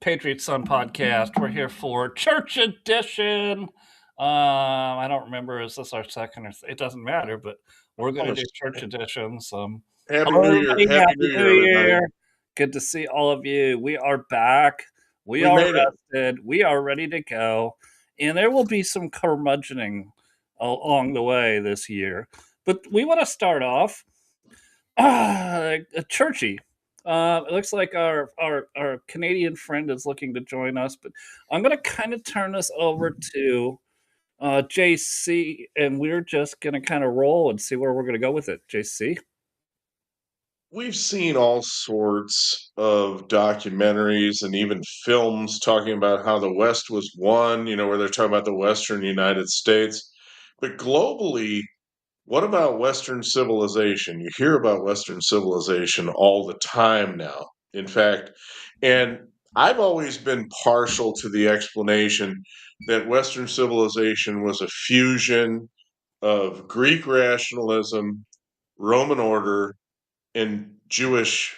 Patriot Son podcast. We're here for Church Edition. I don't remember, is this our second or it doesn't matter, but we're going to do Church Editions. Happy Hello, New Year. everybody. Happy New Year, everybody. Good to see all of you. We are back. We We are made it. rested. We are ready to go. And there will be some curmudgeoning along the way this year. But we want to start off churchy. It looks like our Canadian friend is looking to join us, but I'm going to kind of turn this over to JC, and we're just going to kind of roll and see where we're going to go with it. JC? We've seen all sorts of documentaries and even films talking about how the West was won, where they're talking about the Western United States. But globally, what about Western civilization? You hear about Western civilization all the time now. In fact, and I've always been partial to the explanation that Western civilization was a fusion of Greek rationalism, Roman order, and Jewish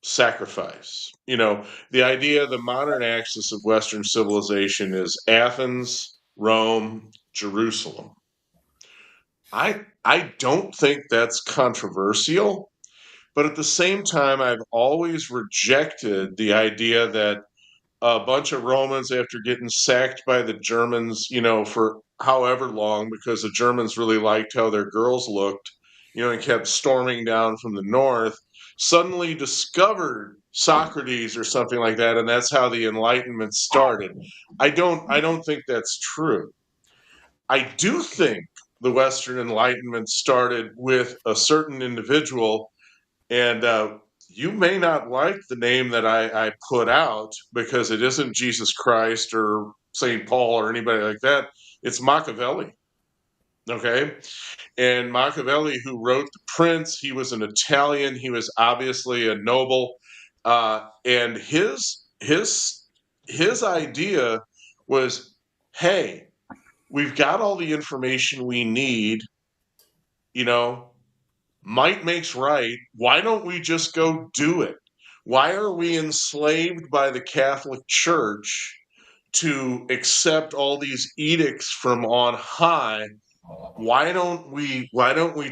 sacrifice. The idea, the modern axis of Western civilization is Athens, Rome, Jerusalem. I don't think that's controversial, but at the same time, I've always rejected the idea that a bunch of Romans, after getting sacked by the Germans, for however long, because the Germans really liked how their girls looked, and kept storming down from the north, suddenly discovered Socrates or something like that, and that's how the Enlightenment started. I don't think that's true. I do think the Western Enlightenment started with a certain individual, and you may not like the name that I put out because it isn't Jesus Christ or St. Paul or anybody like that. It's Machiavelli. Okay. And Machiavelli, who wrote The Prince, he was an Italian. He was obviously a noble. And his idea was, hey, we've got all the information we need, might makes right. Why don't we just go do it? Why are we enslaved by the Catholic Church to accept all these edicts from on high? Why don't we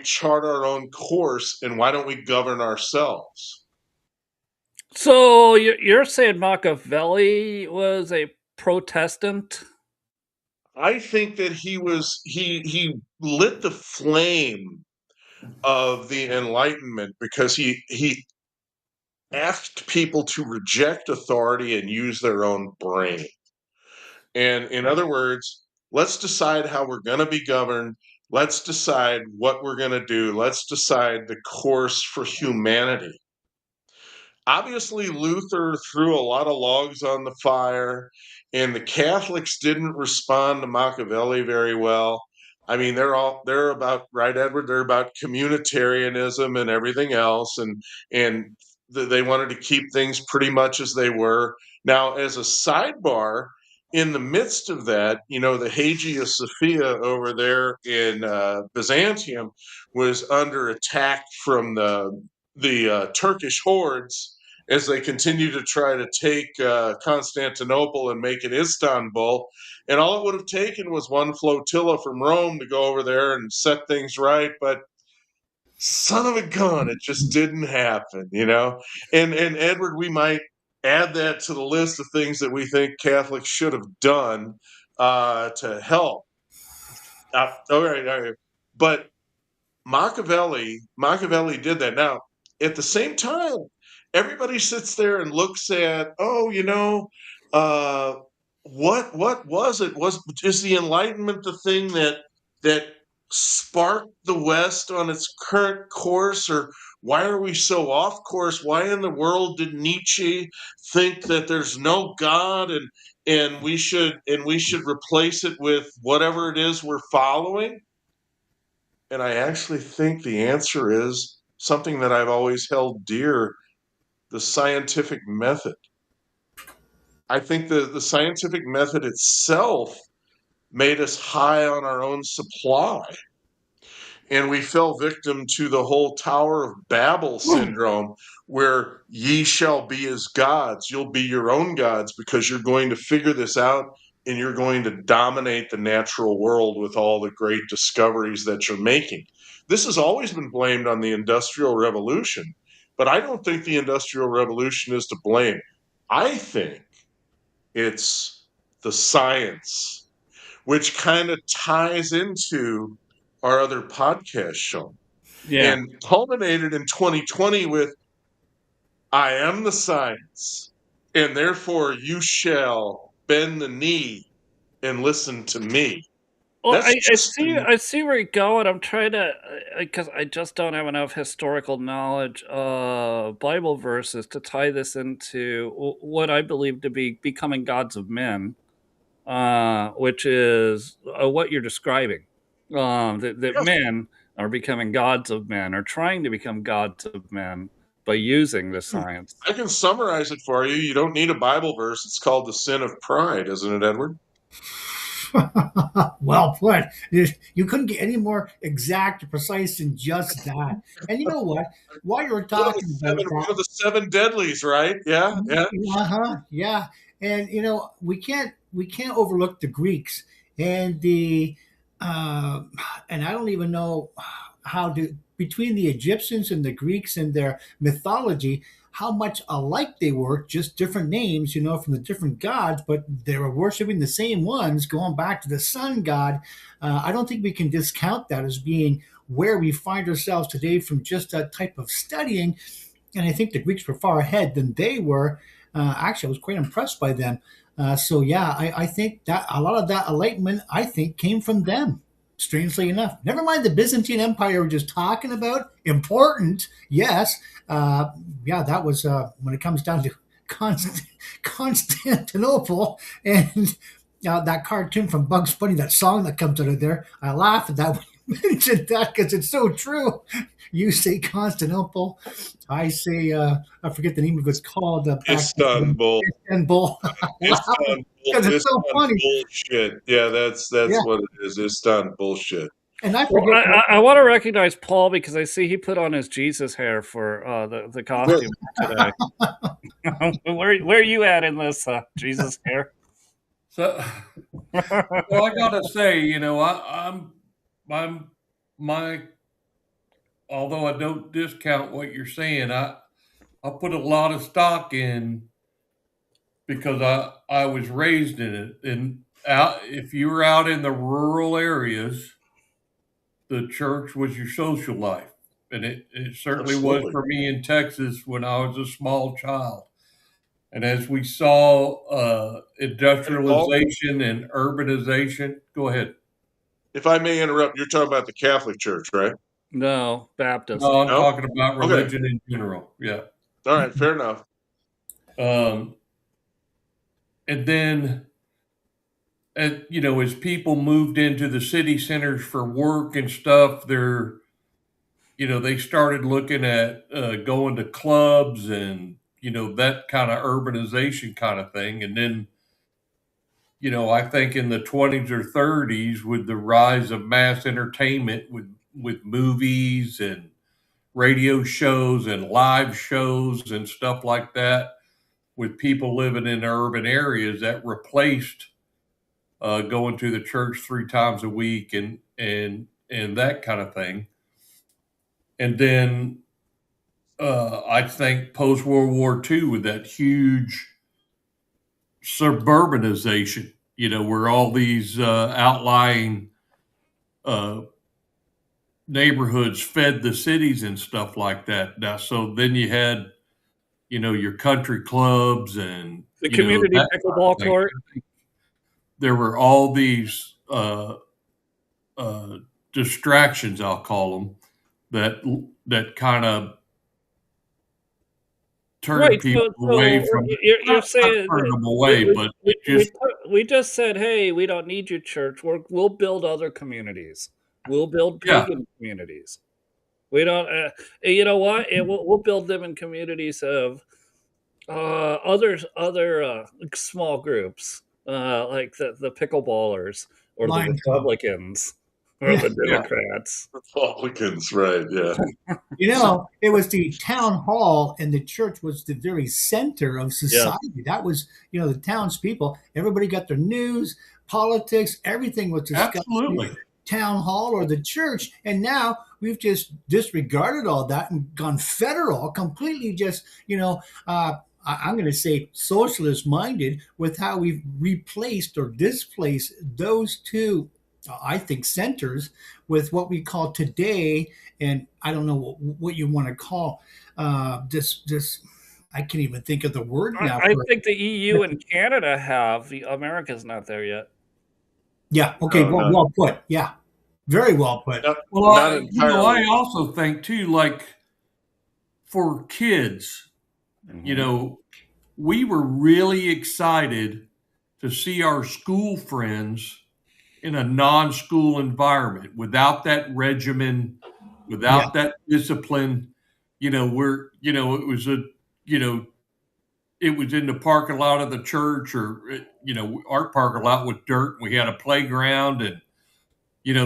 chart our own course, and why don't we govern ourselves? So you're saying Machiavelli was a Protestant? I think that he lit the flame of the Enlightenment because he asked people to reject authority and use their own brain. And in other words, let's decide how we're going to be governed. Let's decide what we're going to do. Let's decide the course for humanity. Obviously, Luther threw a lot of logs on the fire, and the Catholics didn't respond to Machiavelli very well. I mean, they're about, right, Edward? They're about communitarianism and everything else, and they wanted to keep things pretty much as they were. Now, as a sidebar, in the midst of that, the Hagia Sophia over there in Byzantium was under attack from the Turkish hordes as they continue to try to take Constantinople and make it Istanbul. And all it would have taken was one flotilla from Rome to go over there and set things right. But son of a gun, it just didn't happen, And Edward, we might add that to the list of things that we think Catholics should have done to help. All right. But Machiavelli did that. Now, at the same time, everybody sits there and looks at, what was it? Is the Enlightenment the thing that sparked the West on its current course, or why are we so off course? Why in the world did Nietzsche think that there's no God and we should replace it with whatever it is we're following? And I actually think the answer is something that I've always held dear: the scientific method. I think the scientific method itself made us high on our own supply. and we fell victim to the whole Tower of Babel syndrome, where ye shall be as gods. You'll be your own gods because you're going to figure this out and you're going to dominate the natural world with all the great discoveries that you're making. This has always been blamed on the Industrial Revolution, but I don't think the Industrial Revolution is to blame. I think it's the science, which kind of ties into our other podcast show, Yeah. and culminated in 2020 with I am the science, and therefore you shall bend the knee and listen to me. Well, That's I just see I see where you're going. I'm trying to because I just don't have enough historical knowledge of Bible verses to tie this into what I believe to be becoming gods of men, which is what you're describing. That yes. men are becoming gods of men, or trying to become gods of men by using the science. I can summarize it for you. You don't need a Bible verse. It's called the sin of pride, isn't it, Edward? Well put. You couldn't get any more exact or precise than just that. And you know what? While you were talking about One that, of the seven deadlies, right? Yeah, yeah. yeah. And we can't overlook the Greeks and the and I don't even know how to between the Egyptians and the Greeks and their mythology, how much alike they were, just different names, from the different gods, but they were worshiping the same ones, going back to the sun god. I don't think we can discount that as being where we find ourselves today from just that type of studying. And I think the Greeks were far ahead than they were. Actually, I was quite impressed by them. So yeah, I think that a lot of that enlightenment, I think, came from them. Strangely enough, never mind the Byzantine Empire we're just talking about. Important, yes. Yeah, that was when it comes down to Constantinople and that cartoon from Bugs Bunny, that song that comes out of there. I laugh at that when you mentioned that because it's so true. You say Constantinople, I say I forget the name of it's called. Istanbul. Istanbul. Istanbul. Because it's so funny. Bullshit. Yeah, that's Yeah, what it is. Istanbul bullshit. and I Well, forget. I want to recognize Paul because I see he put on his Jesus hair for the costume today. Where are you at in this Jesus hair? So, well, I gotta say, I'm my. Although I don't discount what you're saying, I put a lot of stock in because I was raised in it. And if you were out in the rural areas, the church was your social life, and it certainly was Absolutely. for me in Texas when I was a small child. And as we saw And Paul, industrialization and urbanization, go ahead. if I may interrupt, you're talking about the Catholic Church, right? No, Baptist. No, I'm No? talking about Okay. religion in general. Yeah. All right, fair enough. Um, and then, as people moved into the city centers for work and stuff, they started looking at going to clubs and, that kind of urbanization kind of thing. And then, I think in the 20s or 30s, with the rise of mass entertainment with movies and radio shows and live shows and stuff like that, with people living in urban areas, that replaced going to the church 3 times a week and that kind of thing. And then I think post World War II, with that huge suburbanization, where all these outlying uh, neighborhoods fed the cities and stuff like that. Now, so then you had, your country clubs and The community that kind of pickleball thing. court. There were all these distractions, I'll call them, that kind of turned Right. people So away from you're not saying turned them we, away, we, but we, it we, just we just said, hey, we don't need your church. We'll build other communities. We'll build yeah, pagan communities. We don't. You know what? We'll build them in communities of other small groups, like the pickleballers or the Lion Club. Republicans. or Yeah. the Yeah. Democrats. Republicans, right? Yeah. It was the town hall, and the church was the very center of society. That was, the townspeople. Everybody got their news, politics, everything was discussed in Absolutely. the town hall or the church. And now we've just disregarded all that and gone federal, completely just, I'm going to say socialist minded with how we've replaced or displaced those two, I think, centers with what we call today, and I don't know what you want to call this. I can't even think of the word now. I think the EU and Canada have. America's not there yet. Yeah. Okay. No, no. Well put. Yeah. Very well put. Well, Not I entirely. also think too, like for kids, we were really excited to see our school friends in a non-school environment without that regimen, without that discipline. It was it was in the parking lot of the church, or our parking lot was dirt. We had a playground, and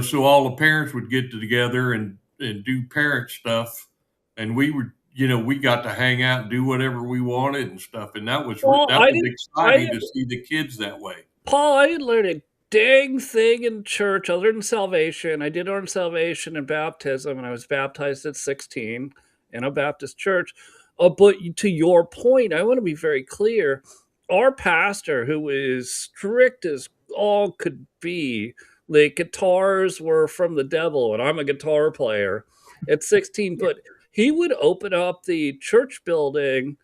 so all the parents would get together and do parent stuff, and we would, we got to hang out and do whatever we wanted and stuff, and that was exciting to see the kids that way. Paul, I didn't learn a dang thing in church other than salvation. I did learn salvation and baptism, and I was baptized at 16 in a Baptist church. But to your point, I want to be very clear. Our pastor, who is strict as all could be, the guitars were from the devil, and I'm a guitar player at 16. But he would open up the church building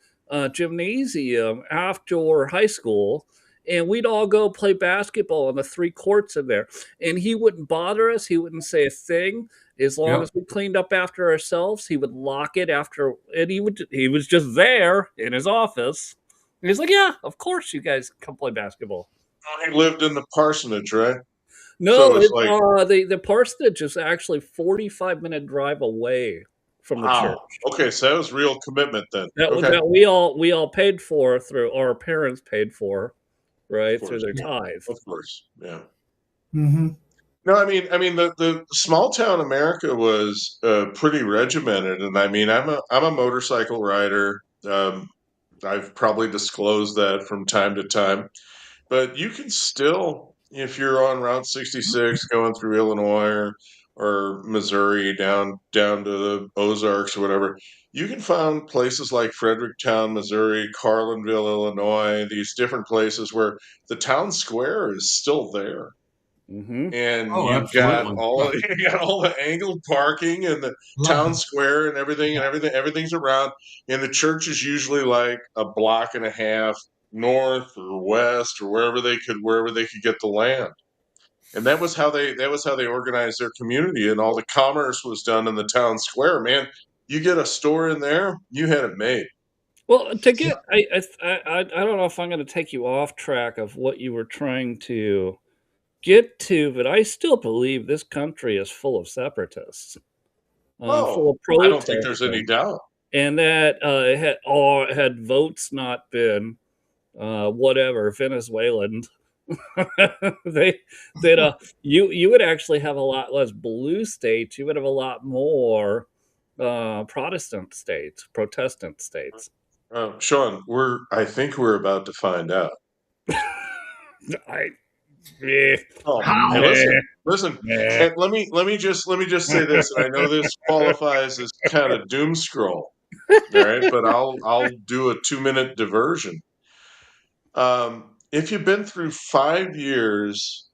gymnasium after high school, and we'd all go play basketball on the 3 courts in there. And he wouldn't bother us. He wouldn't say a thing. As long as we cleaned up after ourselves, he would lock it after, and he was just there in his office. And he's like, yeah, of course you guys come play basketball. He lived in the parsonage, right? No, the parsonage is actually 45-minute drive away from the church. Okay, so that was real commitment then. That we all paid for through our parents paid for, right, through their tithe. Of course, yeah. Mm-hmm. No, I mean, the small town America was pretty regimented, and I mean, I'm a motorcycle rider. I've probably disclosed that from time to time, but you can still, if you're on Route 66 going through Illinois or Missouri down to the Ozarks or whatever, you can find places like Fredericktown, Missouri, Carlinville, Illinois, these different places where the town square is still there. Mm-hmm. And you've got all the angled parking and the town square and everything's around. And the church is usually like a block and a half north or west or wherever they could get the land. And that was how they organized their community, and all the commerce was done in the town square. Man, you get a store in there, you had it made. Well, to get, I don't know if I'm going to take you off track of what you were trying to get to, but I still believe this country is full of separatists. Full of protesters. I don't think there's any doubt. And that had votes not been Venezuelan, you would actually have a lot less blue states. You would have a lot more Protestant states. Sean, I think we're about to find out. Listen. And let me just say this, and I know this qualifies as kind of doom scroll, all right? But I'll do a 2-minute diversion. If you've been through 5 years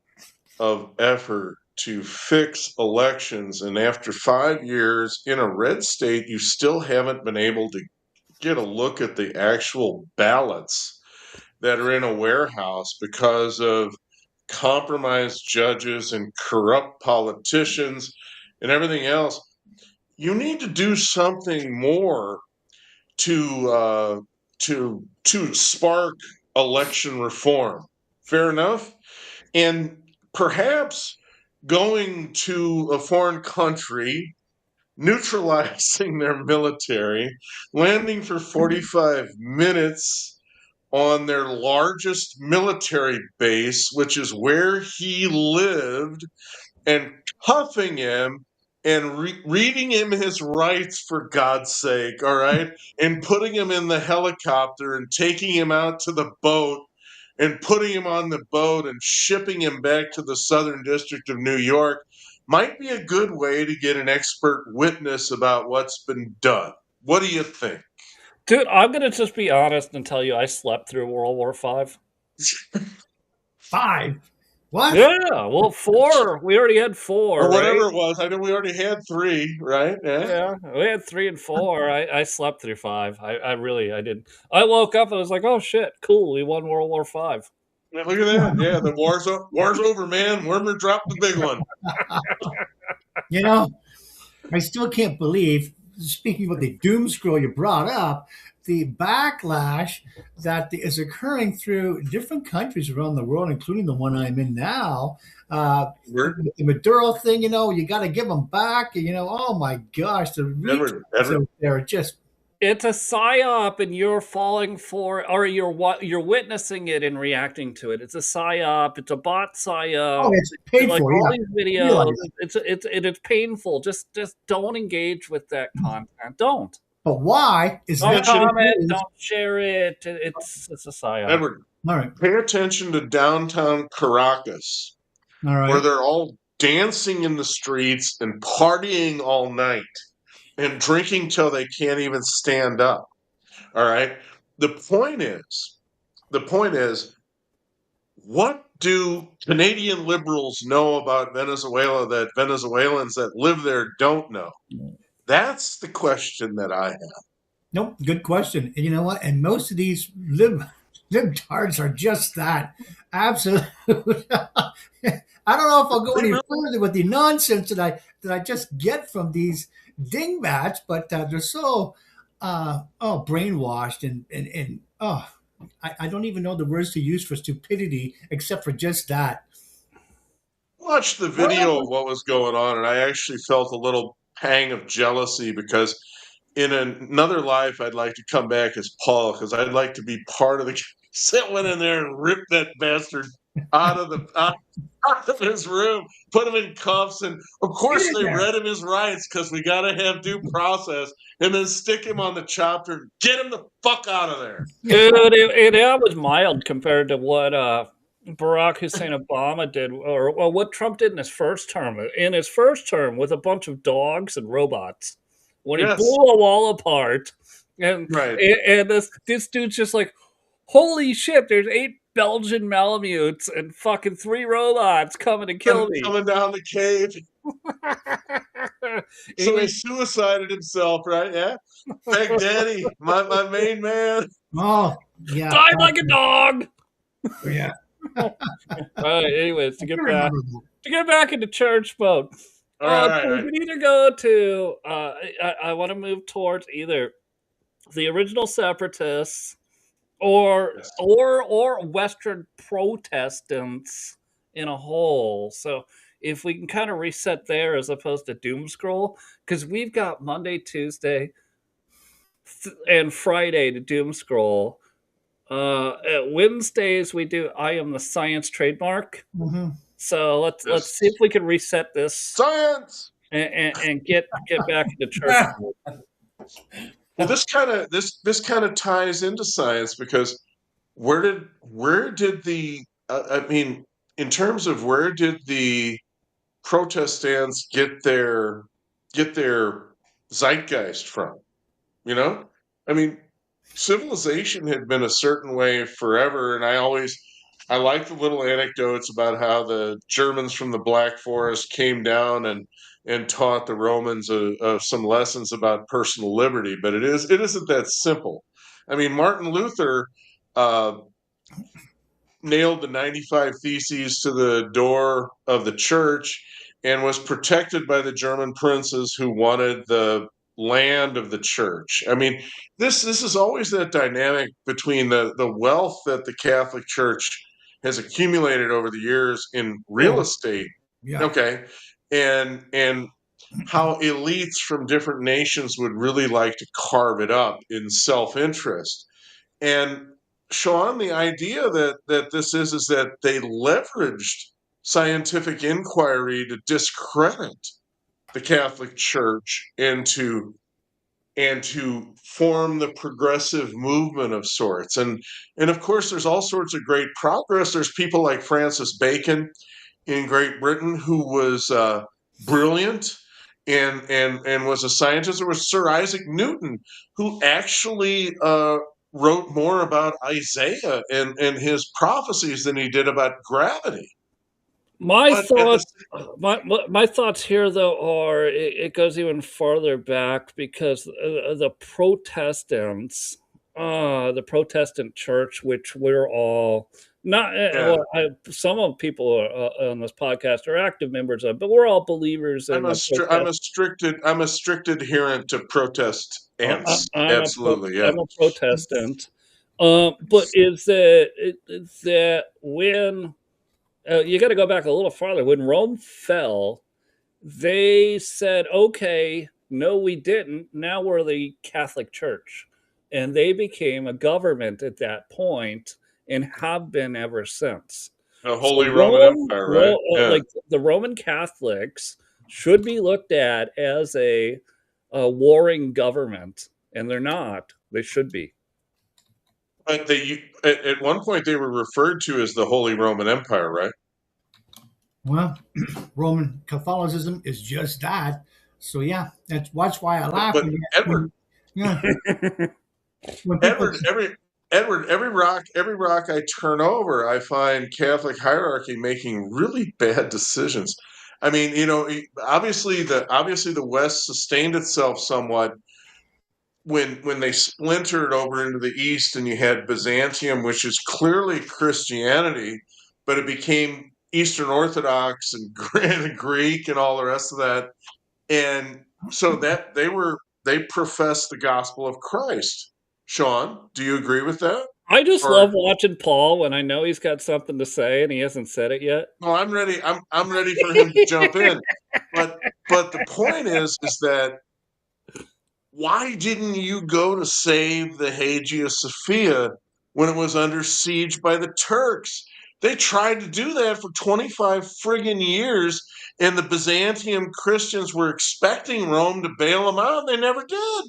of effort to fix elections, and after 5 years in a red state, you still haven't been able to get a look at the actual ballots that are in a warehouse because of compromised judges and corrupt politicians and everything else, you need to do something more to spark election reform. Fair enough? And perhaps going to a foreign country, neutralizing their military, landing for 45 minutes on their largest military base, which is where he lived, and huffing him and reading him his rights, for God's sake, all right, and putting him in the helicopter and taking him out to the boat and putting him on the boat and shipping him back to the Southern District of New York might be a good way to get an expert witness about what's been done. What do you think? Dude, I'm gonna just be honest and tell you I slept through World War V. 5. What? Yeah, well, 4. We already had 4, Or whatever right? it was. I know we already had 3, right? Yeah, we had 3 and 4. I slept through 5. I really I did. I woke up and I was like, oh shit, cool, we won World War V. Yeah, look at that. Yeah, the war's over, man. Wormer dropped the big one. You know, I still can't believe, speaking of the doom scroll you brought up, the backlash that is occurring through different countries around the world, including the one I'm in now. The Maduro thing, you got to give them back. Oh my gosh, they're just. It's a psyop, and you're falling for, or you're witnessing it and reacting to it. It's a psyop. It's a bot psyop. Oh, it's painful. Like all these videos, it's painful. Just don't engage with that content. Don't. But why is don't that? Comment, don't share it. It's a psyop. Edward, all right. Pay attention to downtown Caracas, all right, where they're all dancing in the streets and partying all night and drinking till they can't even stand up. All right. The point is, what do Canadian liberals know about Venezuela that Venezuelans that live there don't know? That's the question that I have. Nope, good question. And you know what? And most of these libtards are just that. Absolute. I don't know if I'll go any further with the nonsense that I just get from these dingbats, but they're so brainwashed and I don't even know the words to use for stupidity except for just that. Watched the video of what was going on, and I actually felt a little pang of jealousy because in another life I'd like to come back as Paul, because I'd like to be part of the that went in there and ripped that bastard out of his room, put him in cuffs, and of course they read him his rights because we got to have due process, and then stick him on the chopper and get him the fuck out of there. Dude, it was mild compared to what Barack Hussein Obama did, or what Trump did in his first term. In his first term, with a bunch of dogs and robots, when he blew a wall apart, and this dude's just like, holy shit! There's 8 Belgian Malamutes and fucking 3 robots coming to kill me. Coming down the cave. So he suicided himself, right? Yeah. Thank Daddy, my main man. Oh, yeah. Died like a dog. Yeah. Anyways, to get back into church mode. Right. We can either go to I want to move towards either the original separatists or Western Protestants in a whole. So if we can kind of reset there as opposed to doom scroll, because we've got Monday, Tuesday, and Friday to doom scroll. At Wednesdays we do I Am the Science trademark. Mm-hmm. So let's see if we can reset this science and get back into church. Well, this kind of ties into science, because where did the in terms of where did the Protestants get their zeitgeist from? Civilization had been a certain way forever, and I like the little anecdotes about how the Germans from the Black Forest came down and taught the Romans some lessons about personal liberty, but it isn't that simple. Martin Luther nailed the 95 Theses to the door of the church and was protected by the German princes who wanted the land of the church. This is always that dynamic between the wealth that the Catholic Church has accumulated over the years in real estate. Yeah. Okay. And how elites from different nations would really like to carve it up in self-interest. And Sean, the idea that this is that they leveraged scientific inquiry to discredit the Catholic Church and to form the progressive movement of sorts. And of course, there's all sorts of great progress. There's people like Francis Bacon in Great Britain who was brilliant and was a scientist. There was Sir Isaac Newton who actually wrote more about Isaiah and his prophecies than he did about gravity. My But at thoughts, the my thoughts here, though, are it goes even farther back because the Protestant church, which we're all not, yeah, some of people on this podcast are active members of, but we're all believers in I'm a the stri- I'm a strict adherent to protest ants. Absolutely, yeah. I'm a Protestant. But is that when you got to go back a little farther? When Rome fell, they said, "Okay, no, we didn't. Now we're the Catholic Church," and they became a government at that point and have been ever since. The So Holy Roman Empire, right? Yeah. like the Roman Catholics should be looked at as a warring government, and they're not. They should be. But at one point they were referred to as the Holy Roman Empire, right? Well, Roman Catholicism is just that. So yeah, that's why I laugh But when, Edward, yeah, when people every rock I turn over, I find Catholic hierarchy making really bad decisions. I mean, obviously the West sustained itself somewhat when they splintered over into the East, and you had Byzantium, which is clearly Christianity, but it became Eastern Orthodox and Greek and all the rest of that, and so that they professed the gospel of Christ. Sean, do you agree with that? I just Or love watching Paul when I know he's got something to say and he hasn't said it yet. no, I'm ready. I'm ready for him to jump in. But the point is that why didn't you go to save the Hagia Sophia when it was under siege by the Turks? They tried to do that for 25 friggin' years, and the Byzantium Christians were expecting Rome to bail them out. They never did.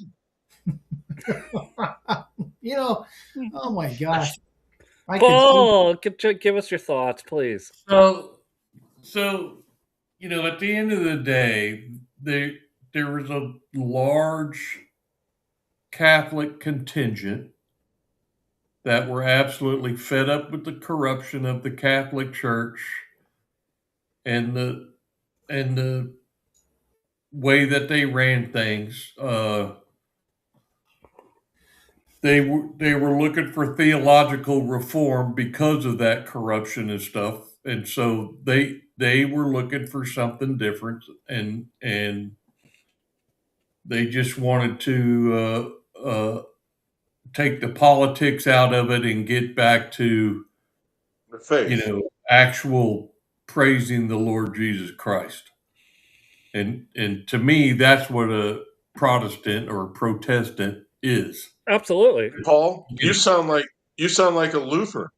oh my gosh, Paul, give us your thoughts, please. So, at the end of the day, there was a large Catholic contingent that were absolutely fed up with the corruption of the Catholic Church and the way that they ran things. They were looking for theological reform because of that corruption and stuff, and so they were looking for something different, and they just wanted to take the politics out of it and get back to The faith. actual praising the Lord Jesus Christ. And to me, that's what a Protestant or a Protestant is. Absolutely. Paul, you sound like a Lutheran.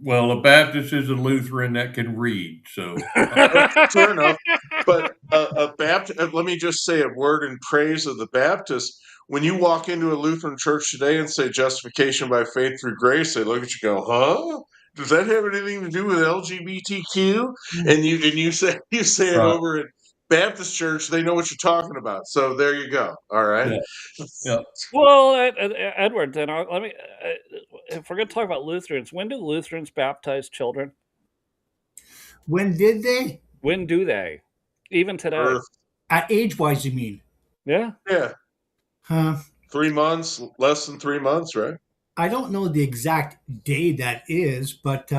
Well, a Baptist is a Lutheran that can read, so Fair enough. But a Baptist, let me just say a word in praise of the Baptist. When you walk into a Lutheran church today and say justification by faith through grace, they look at you and go, huh? Does that have anything to do with LGBTQ? And you say it Right. over at Baptist church, they know what you're talking about. So there you go. All right. Yeah. Well, Edward, then let me. If we're going to talk about Lutherans, when do Lutherans baptize children? When did they? When do they? Even today? Birth. At age-wise, you mean? Yeah. Yeah. Huh? 3 months, less than 3 months, right? I don't know the exact day that is, but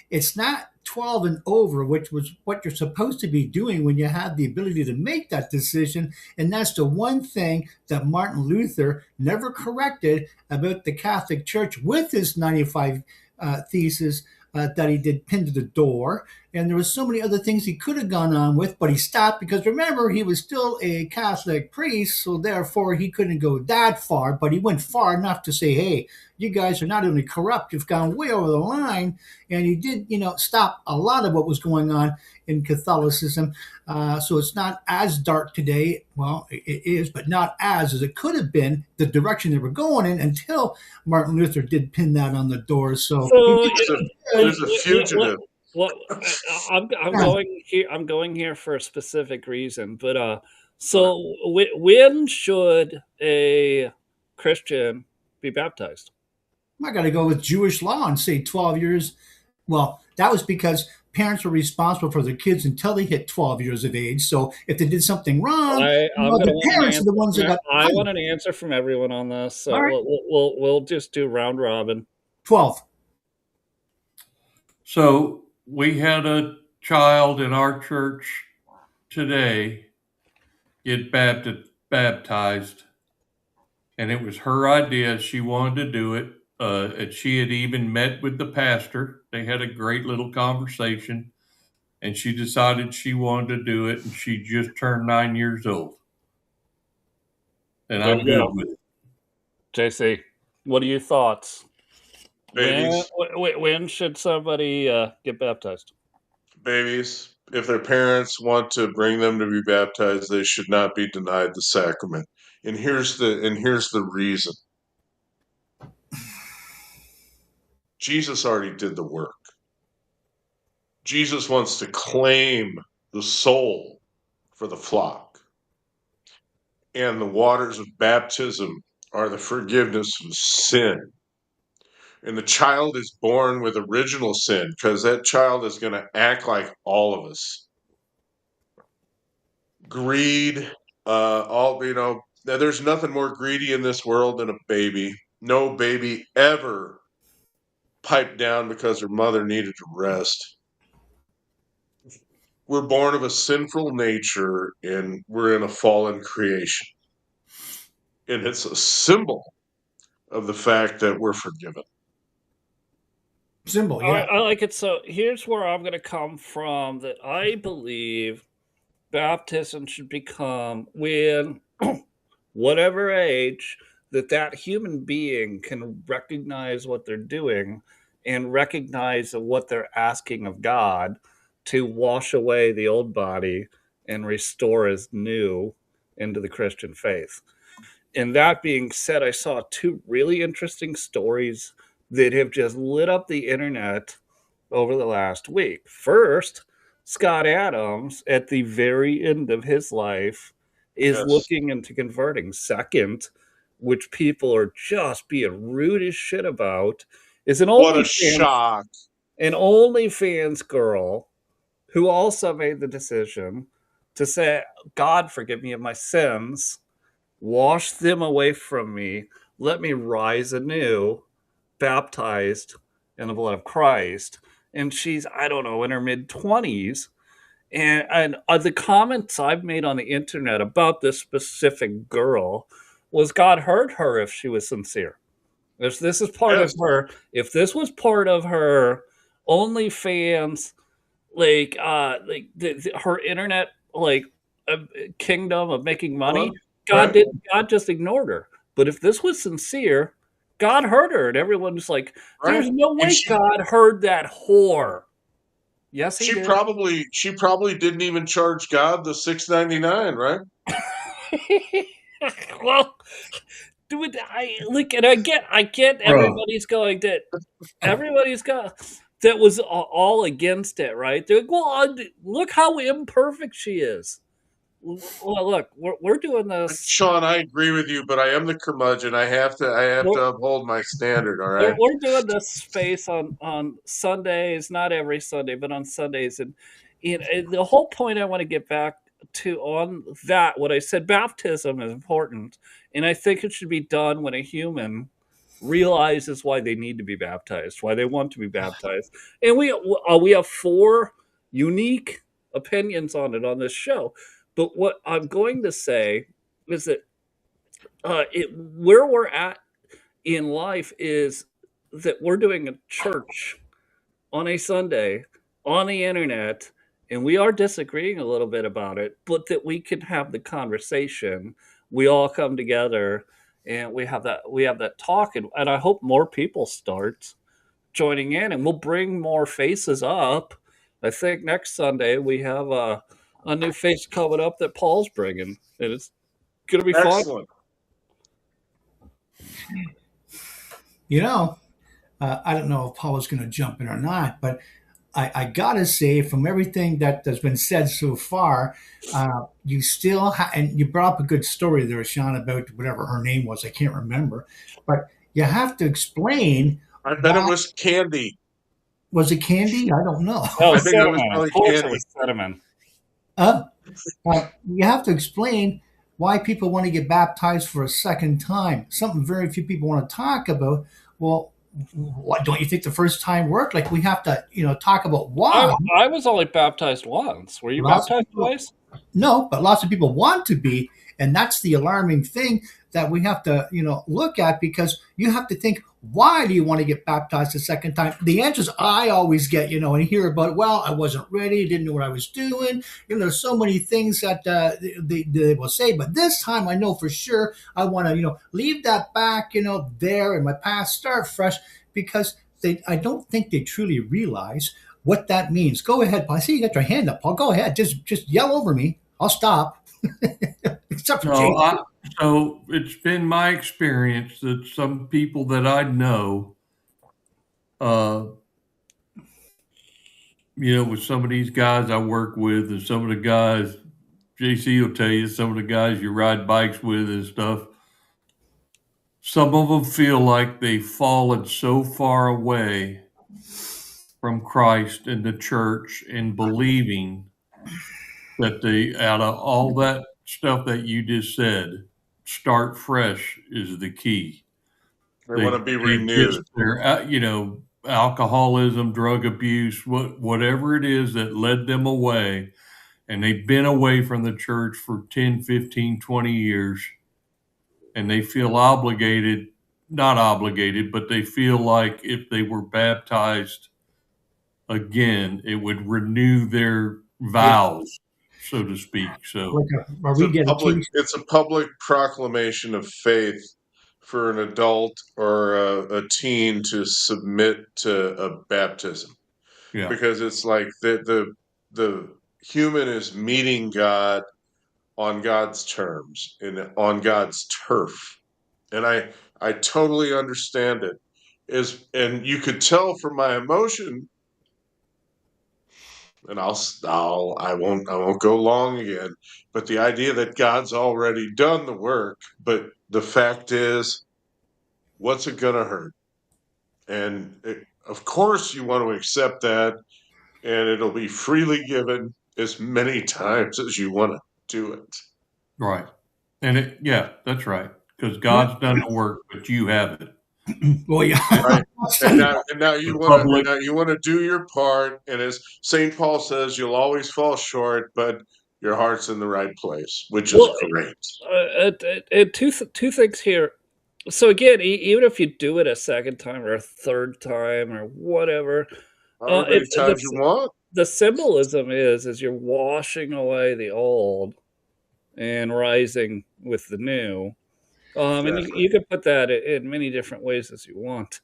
it's not 12 and over, which was what you're supposed to be doing when you have the ability to make that decision. And that's the one thing that Martin Luther never corrected about the Catholic Church with his 95 thesis that he did pin to the door. and there was so many other things he could have gone on with, but he stopped because remember he was still a Catholic priest, so therefore he couldn't go that far. But he went far enough to say, "Hey, you guys are not only corrupt, you've gone way over the line." And he did, stop a lot of what was going on in Catholicism. So it's not as dark today. Well, it is, but not as it could have been. The direction they were going in until Martin Luther did pin that on the door. So So There's a fugitive. Well, I'm going here. I'm going here for a specific reason, but so when should a Christian be baptized? I got to go with Jewish law and say 12 years. Well, that was because parents were responsible for their kids until they hit 12 years of age. So if they did something wrong, the parents are the ones that got. I want an answer from everyone on this. So All right. we'll just do round robin. 12. So we had a child in our church today get baptized, and it was her idea. She wanted to do it. And she had even met with the pastor. They had a great little conversation, and she decided she wanted to do it, and she just turned 9 years old. And I'm good with it. JC, what are your thoughts? Babies. When should somebody get baptized? Babies. If their parents want to bring them to be baptized, they should not be denied the sacrament. And here's the reason. Jesus already did the work. Jesus wants to claim the soul for the flock. And the waters of baptism are the forgiveness of sin. And the child is born with original sin because that child is going to act like all of us. Greed, there's nothing more greedy in this world than a baby. No baby ever piped down because her mother needed to rest. We're born of a sinful nature and we're in a fallen creation. And it's a symbol of the fact that we're forgiven. Symbol, yeah. I like it. So here's where I'm going to come from, that I believe baptism should become when whatever age that human being can recognize what they're doing and recognize what they're asking of God to wash away the old body and restore as new into the Christian faith. And that being said, I saw two really interesting stories that have just lit up the internet over the last week. First, Scott Adams, at the very end of his life, is looking into converting. Second, which people are just being rude as shit about, is an OnlyFans girl who also made the decision to say, God, forgive me of my sins, wash them away from me, let me rise anew, baptized in the blood of Christ. And she's, I don't know, in her mid-20s. And the comments I've made on the internet about this specific girl was God heard her if she was sincere. If this is part of her, if this was part of her OnlyFans, her internet, kingdom of making money, God just ignored her. But if this was sincere, God heard her, and everyone's like, "There's no way God heard that whore." Yes, he did. She probably didn't even charge God the $6.99, right? Well, dude, I get everybody's going that. Everybody's got that was all against it, right? They're like, well, look how imperfect she is. Well, look, we're doing this. Sean, I agree with you, but I am the curmudgeon. I have to uphold my standard. All right. We're doing this space on Sundays, not every Sunday, but on Sundays, and the whole point I want to get back to on that, what I said, baptism is important, and I think it should be done when a human realizes why they need to be baptized, why they want to be baptized, and we have four unique opinions on it on this show. But what I'm going to say is that where we're at in life is that we're doing a church on a Sunday on the internet, and we are disagreeing a little bit about it, but that we can have the conversation. We all come together and we have that talk, and I hope more people start joining in, and we'll bring more faces up. I think next Sunday we have a new face coming up that Paul's bringing, and it's gonna be fun. Excellent. You know, I don't know if Paul is going to jump in or not, but I gotta say, from everything that has been said so far, you still and you brought up a good story there, Sean, about whatever her name was. I can't remember, but you have to explain. I bet it why- was Candy. Was it Candy? I don't know. Oh, I think it was cinnamon. probably Of course it candy. was cinnamon. Uh, you have to explain why people want to get baptized for a second time. Something very few people want to talk about. Well, what don't you think the first time worked? Like we have to, talk about why. I was only baptized once. Were you Lots of baptized people- twice? No, but lots of people want to be, and that's the alarming thing that we have to, look at, because you have to think, why do you want to get baptized a second time? The answers I always get, and hear about, well, I wasn't ready, didn't know what I was doing. There's so many things that they will say, but this time I know for sure I want to, leave that back, there in my past, start fresh, because I don't think they truly realize what that means. Go ahead, Paul. I see you got your hand up, Paul. Go ahead. Just yell over me. I'll stop. Except for Jason. So it's been my experience that some people that I know, with some of these guys I work with and some of the guys, JC will tell you, some of the guys you ride bikes with and stuff, some of them feel like they've fallen so far away from Christ and the church and believing that they, out of all that stuff that you just said, start fresh is the key. They want to be they renewed. just- Their, alcoholism, drug abuse, whatever it is that led them away, and they've been away from the church for 10, 15, 20 years, and they feel obligated, not obligated, but they feel like if they were baptized again, it would renew their vows, so to speak. So Are we getting It's a public proclamation of faith for an adult or a teen to submit to a baptism, yeah, because it's like the human is meeting God on God's terms and on God's turf, and I totally understand it. And you could tell from my emotion, and I won't go long again, but the idea that God's already done the work, but the fact is, what's it gonna hurt? And of course you want to accept that, and it'll be freely given as many times as you want to do it. right. And that's right. Because God's done the work, but you haven't. Well, yeah. Right. And now you want to do your part, and as St. Paul says, you'll always fall short, but your heart's in the right place, which is great. Two things here. So again, even if you do it a second time or a third time or whatever, How many times you want? the symbolism is you're washing away the old and rising with the new. And you can put that in many different ways as you want.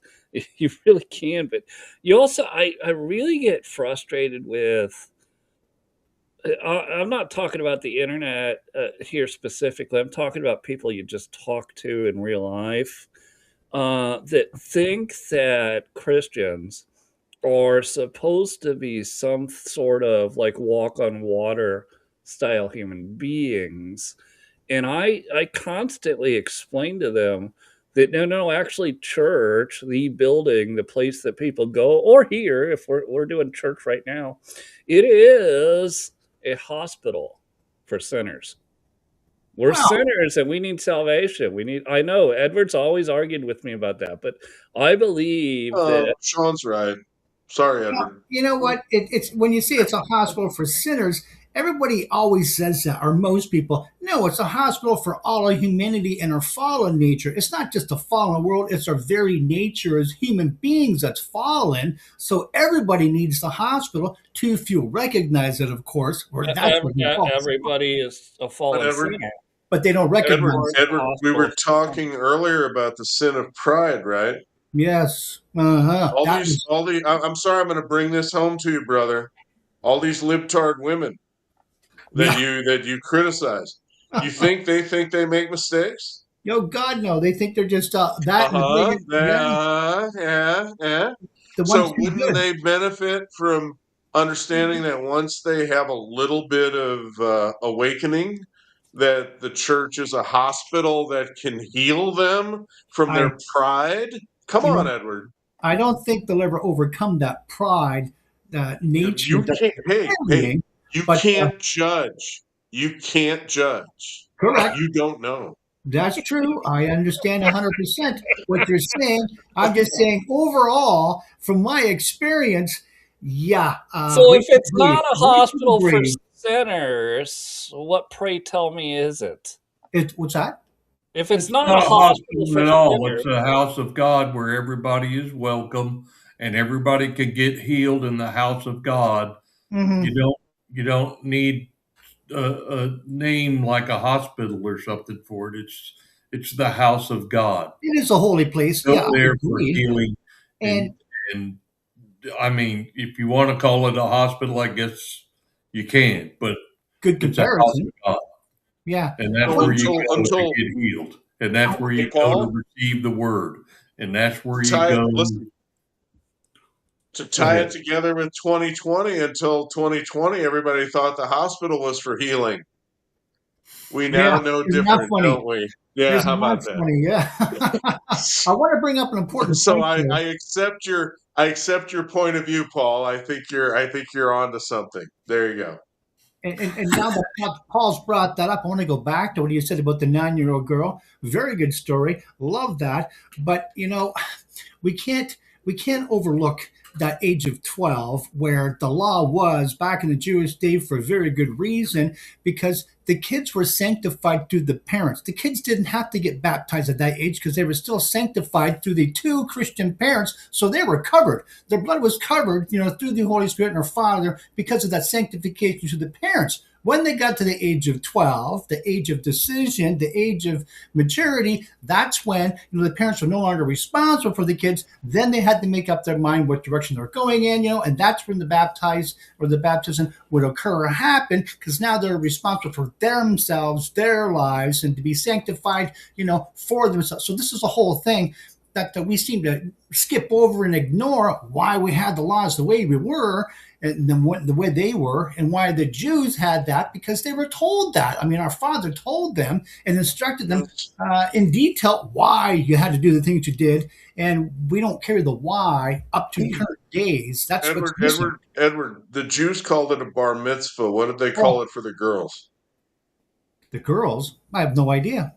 You really can, but you also, I really get frustrated with. I'm not talking about the internet here specifically. I'm talking about people you just talk to in real life that think that Christians are supposed to be some sort of like walk on water style human beings. And I constantly explain to them that no, actually church, the building, the place that people go, or here, if we're doing church right now, it is a hospital for sinners. We're sinners and we need salvation. I know Edward's always argued with me about that, but I believe that Sean's right. Sorry, Edward. You know what? It's when you say it's a hospital for sinners, everybody always says that, or most people. No, it's a hospital for all of humanity and our fallen nature. It's not just a fallen world, it's our very nature as human beings that's fallen. So everybody needs the hospital. Too few recognize it, of course, or that's what you call it. Everybody is a fallen Edward, sinner. But they don't recognize Edward, it. we were talking earlier about the sin of pride, right? Yes. Uh-huh. I'm sorry, I'm going to bring this home to you, brother. All these libtard women that you criticize. You think they make mistakes? Yo, God, no. They think they're just that. Yeah. So wouldn't they benefit from understanding that once they have a little bit of awakening, that the church is a hospital that can heal them from their pride? Come on, Edward. I don't think they'll ever overcome that pride, that nature. You can't judge. You can't judge. Correct. You don't know. That's true. I understand 100% what you're saying. I'm just saying, overall, from my experience, yeah. So if it's not a hospital for sinners, what, pray tell me, is it? What's that? If it's not a hospital for at all, sinners, it's a house of God where everybody is welcome and everybody can get healed in the house of God. Mm-hmm. You don't need a name like a hospital or something for it. It's the house of God. It is a holy place. Built there for healing. And I mean, if you want to call it a hospital, I guess you can, but good comparison. Yeah. And that's where you go to get healed. And that's where you go to receive the word. And that's where you go. Listen, to tie it together with 2020, until 2020, everybody thought the hospital was for healing. We now know different, don't we? Yeah, how about that? Funny, yeah. I want to bring up an important point. So I accept your point of view, Paul. I think you're onto something. There you go. And now that Paul's brought that up, I want to go back to what you said about the 9-year-old girl. Very good story. Love that. But we can't overlook that age of 12, where the law was back in the Jewish day for a very good reason, because the kids were sanctified through the parents. The kids didn't have to get baptized at that age because they were still sanctified through the 2 Christian parents. So they were covered. Their blood was covered, through the Holy Spirit and their Father because of that sanctification to the parents. When they got to the age of 12, the age of decision, the age of maturity, that's when the parents were no longer responsible for the kids. Then they had to make up their mind what direction they're going in, and that's when the baptism would occur or happen, because now they're responsible for themselves, their lives, and to be sanctified, for themselves. So this is a whole thing that we seem to skip over and ignore, why we had the laws the way we were, and then the way they were, and why the Jews had that, because they were told that. I mean, our Father told them and instructed them in detail why you had to do the things you did, and we don't carry the why up to current days. That's Edward. The Jews called it a bar mitzvah. What did they call it for the girls? The girls? I have no idea.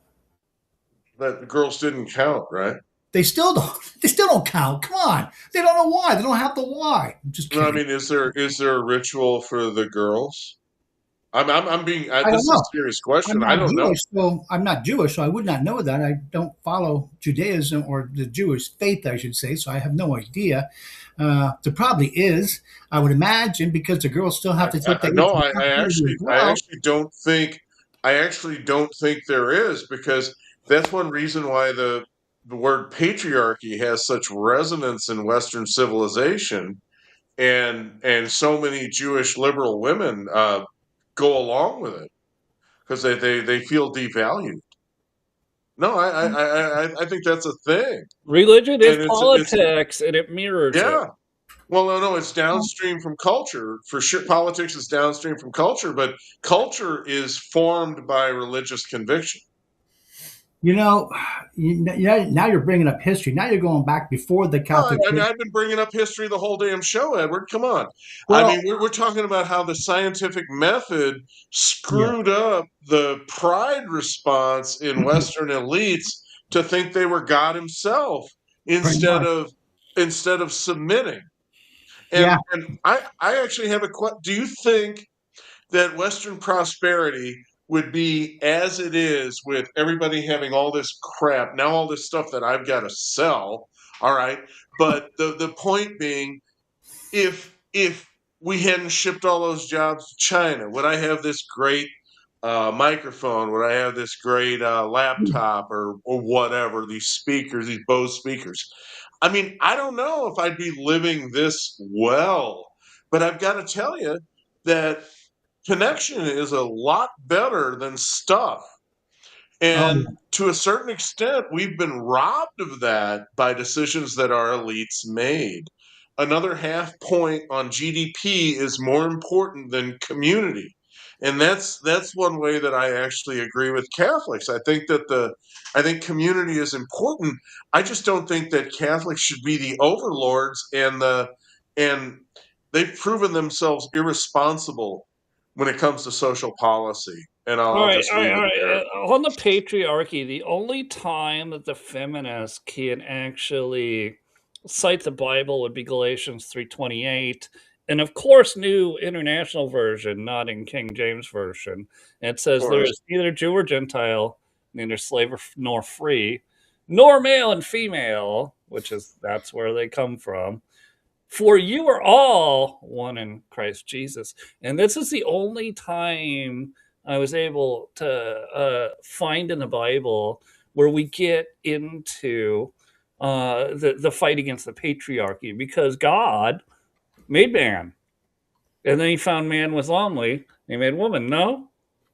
That the girls didn't count, right? They still don't count. Come on. They don't know why. They don't have the why. I'm just kidding. No, I mean, is there a ritual for the girls? This is a serious question. I don't know. So I'm not Jewish, so I would not know that. I don't follow Judaism or the Jewish faith, I should say, so I have no idea. There probably is, I would imagine, because the girls still have to take that. No, I actually don't think there is, because that's one reason why the word patriarchy has such resonance in Western civilization, and so many Jewish liberal women go along with it because they feel devalued. No, I think that's a thing. Religion is politics, and it mirrors it. Yeah. Well, no, it's downstream from culture. For sure, politics is downstream from culture, but culture is formed by religious conviction. Now you're bringing up history. Now you're going back before the Catholic. I've been bringing up history the whole damn show, Edward. Come on. Well, I mean, we're talking about how the scientific method screwed up the pride response in Western elites to think they were God himself instead of submitting. And I actually have a question. Do you think that Western prosperity would be as it is, with everybody having all this crap, now all this stuff that I've got to sell. All right. But the point being, if we hadn't shipped all those jobs to China, would I have this great microphone? Would I have this great laptop or whatever, these speakers, these Bose speakers? I mean, I don't know if I'd be living this well, but I've got to tell you that connection is a lot better than stuff. And to a certain extent, we've been robbed of that by decisions that our elites made. Another half point on GDP is more important than community. And that's one way that I actually agree with Catholics. I think community is important. I just don't think that Catholics should be the overlords, and they've proven themselves irresponsible when it comes to social policy. And I'll just leave it there. On the patriarchy, the only time that the feminists can actually cite the Bible would be Galatians 3:28, and of course, New International Version, not in King James Version. And it says there is neither Jew or Gentile, neither slave nor free, nor male and female, that's where they come from. For you are all one in Christ Jesus. And this is the only time I was able to find in the Bible where we get into the fight against the patriarchy, because God made man, and then he found man was lonely. He made woman. No,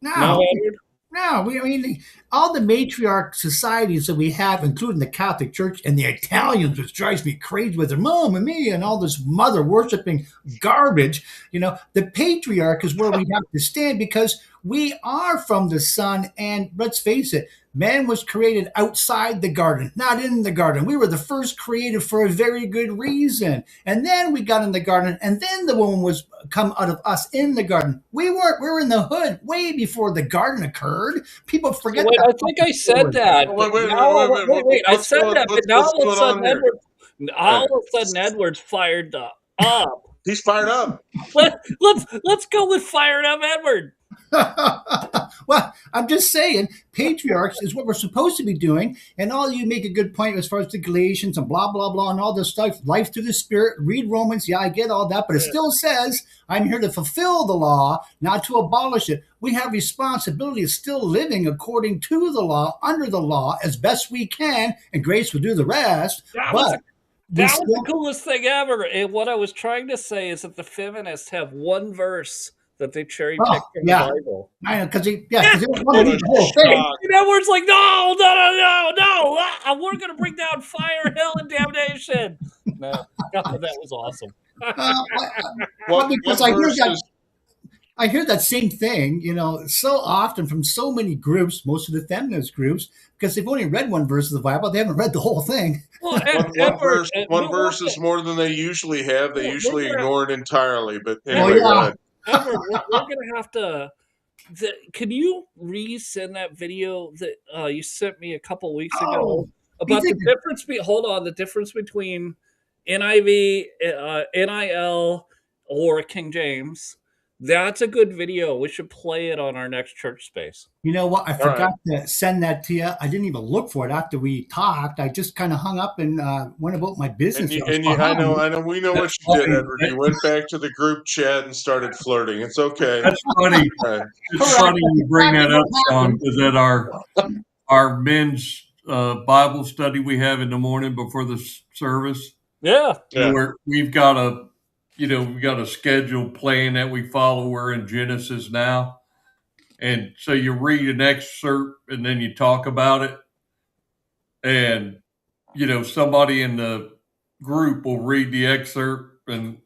Edward? No, I mean, all the matriarch societies that we have, including the Catholic Church and the Italians, which drives me crazy with their mom and me and all this mother worshiping garbage. The patriarch is where we have to stand, because we are from the sun. And let's face it, man was created outside the garden, not in the garden. We were the first created for a very good reason. And then we got in the garden, and then the woman was come out of us in the garden. We were in the hood way before the garden occurred. People forget that. I think I said that. Wait. I said that, but now all of a sudden Edward's fired up. He's fired up. Let's go with fired up Edward. Well, I'm just saying, patriarchs is what we're supposed to be doing. And all you make a good point as far as the Galatians and blah, blah, blah, and all this stuff. Life through the Spirit, read Romans. Yeah, I get all that. But it still says, I'm here to fulfill the law, not to abolish it. We have responsibility of still living according to the law, under the law, as best we can. And grace will do the rest. That was the coolest thing ever. And what I was trying to say is that the feminists have one verse that they cherry picked from the Bible. I know, because they don't want to read the whole thing. And Edward's like, no, we're going to bring down fire, hell, and damnation. No, God, that was awesome. Because I hear that same thing, so often from so many groups, most of the feminist groups, because they've only read one verse of the Bible. They haven't read the whole thing. Well, one verse is more than they usually have. They usually ignore it entirely. But anyway, go ahead. Edward, we're going to have to. Can you resend that video that you sent me a couple weeks ago about the difference? The difference between NIV, NIL, or King James. That's a good video. We should play it on our next church space. You know what? I forgot to send that to you. I didn't even look for it after we talked. I just kind of hung up and went about my business. I know. We know what you did, Edward. You went back to the group chat and started flirting. It's okay. That's funny. It's funny you bring that up, Sean, because at our men's Bible study we have in the morning before the service, we've got a scheduled plan that we follow. We're in Genesis now. And so you read an excerpt and then you talk about it. And, somebody in the group will read the excerpt and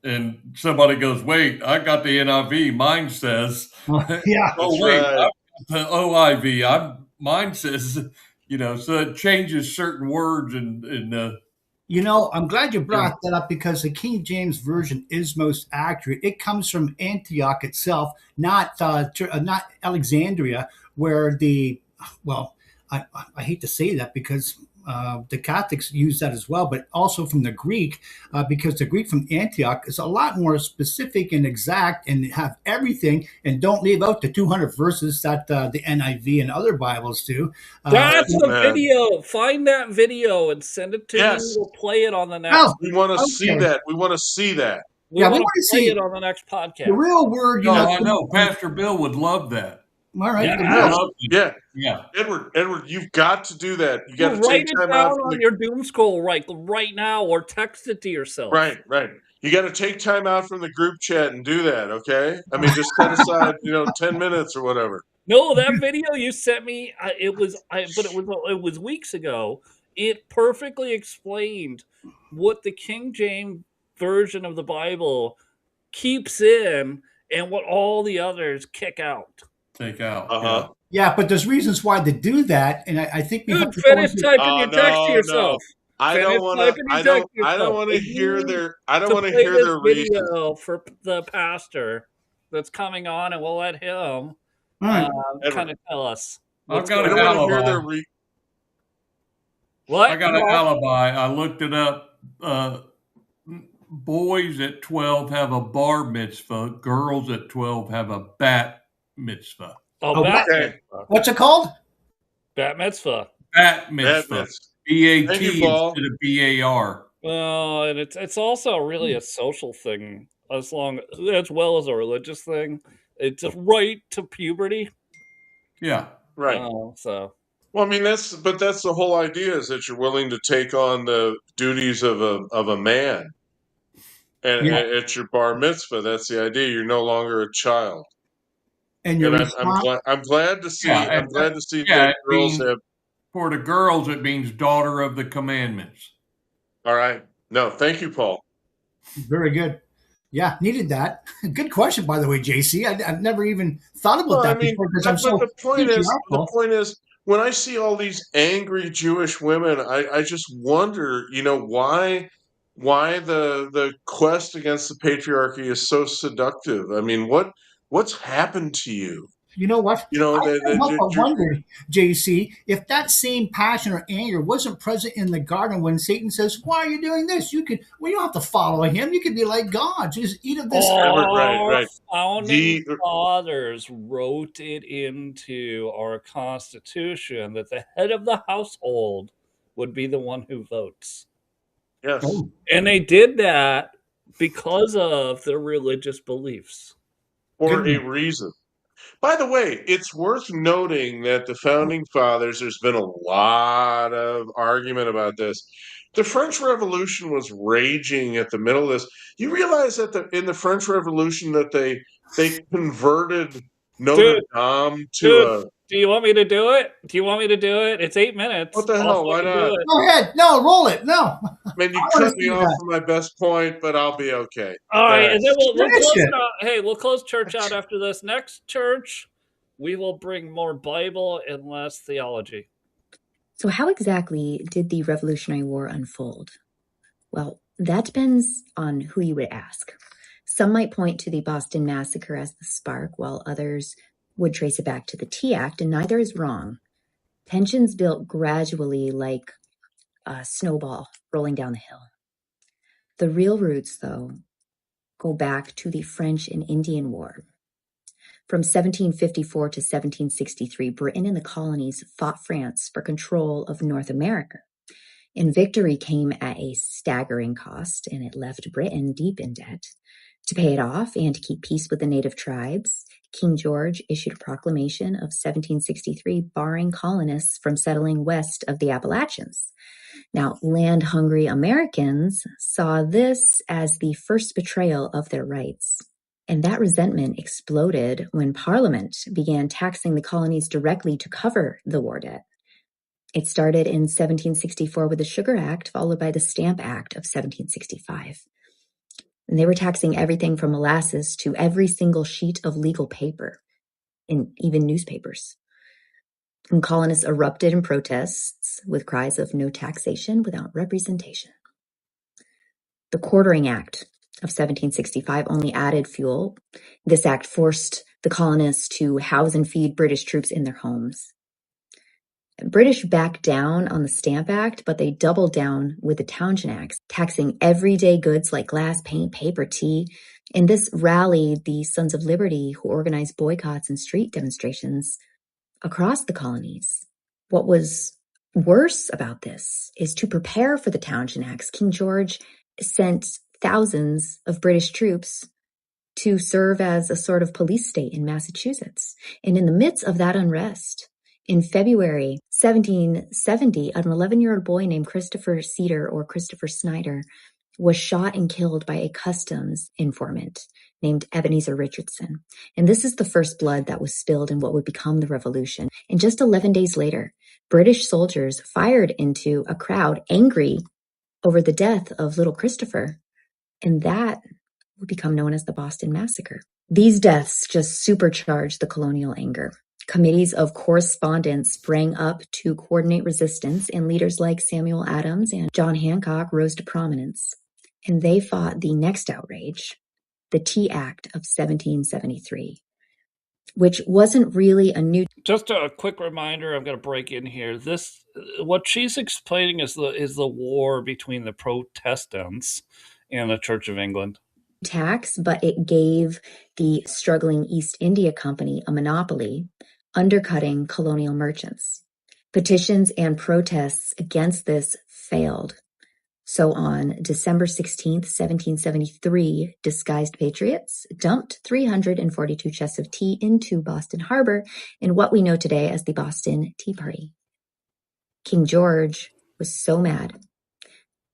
somebody goes, wait, I got the NIV. Mine says, yeah, oh, wait, right. The OIV. Mine says, so it changes certain words and I'm glad you brought that up, because the King James Version is most accurate. It comes from Antioch itself, not Alexandria, where I hate to say that, because the Catholics use that as well, but also from the Greek, because the Greek from Antioch is a lot more specific and exact and have everything and don't leave out the 200 verses that the NIV and other Bibles do. That's the Man. video. Find that video and send it to Yes. me. We'll play it on the next. Oh, We want to see Okay. that. We want to see that. We Yeah, we want wanna to play see it on the next the podcast. real word, No, I know Pastor Bill would love that. All right. Yeah. the Yes. real- Yeah, Yeah. Edward, you've got to do that. You got You to write take it time down out from on the your doom scroll right now, or text it to yourself. right. You got to take time out from the group chat and do that. Okay. I mean, just set aside 10 minutes or whatever. No, that video you sent me, it was weeks ago. It perfectly explained what the King James version of the Bible keeps in and what all the others kick out. Take out. Uh-huh. Yeah, but there's reasons why they do that, and I think we have Dude, to go finish into- typing Oh, your text no, to yourself. I Finish don't want typing to. your I text don't. to I don't yourself. want to They hear need their. I don't to want to play hear this their reasons. video for the pastor that's coming on, and we'll let him All right. Edward. kind of tell us. I've what's got I an going don't on. want to hear alibi. their. What? I got an alibi. I looked it up. Boys at 12 have a bar mitzvah. Girls at 12 have a bat mitzvah. Oh, bat okay. mitzvah. What's it called? Bat mitzvah. Bat mitzvah. Madness. B-A-T Thank you, Paul. instead of B-A-R. Well, and it's also really a social thing, as well as a religious thing. It's a right to puberty. Yeah. Right. So Well, I mean that's the whole idea is that you're willing to take on the duties of a man, and Yeah. at your bar mitzvah, that's the idea. You're no longer a child, And your and response. I'm glad to see. Yeah, I'm glad to see yeah, that it girls means- have. For the girls, it means daughter of the commandments. All right. No, thank you, Paul. Very good. Yeah, needed that. Good question, by the way, JC. I've never even thought about Well, that I mean, before because but I'm so the point patriarchal. is, when I see all these angry Jewish women, I just wonder, why the quest against the patriarchy is so seductive. I mean, what's happened to you? You know what? You know, I that can't help but you're- wonder, JC, if that same passion or anger wasn't present in the garden when Satan says, "Why are you doing this? You don't have to follow him. You could be like God. Just eat of this." Right. Founding The- fathers wrote it into our Constitution that the head of the household would be the one who votes. Yes. Oh, And they did that because of their religious beliefs. For Good. a reason. By the way, it's worth noting that the founding fathers, there's been a lot of argument about this. The French Revolution was raging at the middle of this. You realize that in the French Revolution that they converted Notre Dame to Do you want me to do it? It's 8 minutes. What the hell? Why fucking do not? it. Go ahead. No, roll it. No. Man, you I wanna cut me see off that. for my best point, but I'll be okay. All right, Alright. and then we'll Finish close it. it out. Hey, we'll close church out after this. Next church, we will bring more Bible and less theology. So, how exactly did the Revolutionary War unfold? Well, that depends on who you would ask. Some might point to the Boston Massacre as the spark, while others would trace it back to the Tea Act, and neither is wrong. Tensions built gradually like a snowball rolling down the hill. The real roots, though, go back to the French and Indian War. From 1754 to 1763, Britain and the colonies fought France for control of North America. And victory came at a staggering cost, and it left Britain deep in debt. To pay it off and to keep peace with the native tribes, King George issued a proclamation of 1763 barring colonists from settling west of the Appalachians. Now, land-hungry Americans saw this as the first betrayal of their rights. And that resentment exploded when Parliament began taxing the colonies directly to cover the war debt. It started in 1764 with the Sugar Act, followed by the Stamp Act of 1765. And they were taxing everything from molasses to every single sheet of legal paper, and even newspapers. And colonists erupted in protests with cries of no taxation without representation. The Quartering Act of 1765 only added fuel. This act forced the colonists to house and feed British troops in their homes. British backed down on the Stamp Act, but they doubled down with the Townshend Acts, taxing everyday goods like glass, paint, paper, tea. And this rallied the Sons of Liberty, who organized boycotts and street demonstrations across the colonies. What was worse about this is, to prepare for the Townshend Acts, King George sent thousands of British troops to serve as a sort of police state in Massachusetts. And in the midst of that unrest, in February 1770, an 11-year-old boy named Christopher Cedar, or Christopher Snyder, was shot and killed by a customs informant named Ebenezer Richardson. And this is the first blood that was spilled in what would become the Revolution. And just 11 days later, British soldiers fired into a crowd angry over the death of little Christopher, and that would become known as the Boston Massacre. These deaths just supercharged the colonial anger. Committees of correspondence sprang up to coordinate resistance, and leaders like Samuel Adams and John Hancock rose to prominence. And they fought the next outrage, the Tea Act of 1773, which wasn't really a new. Just a quick reminder, I'm going to break in here. What she's explaining is the war between the Protestants and the Church of England. Tax, but it gave the struggling East India Company a monopoly, undercutting colonial merchants. Petitions and protests against this failed. So on December 16th, 1773, disguised patriots dumped 342 chests of tea into Boston Harbor in what we know today as the Boston Tea Party. King George was so mad,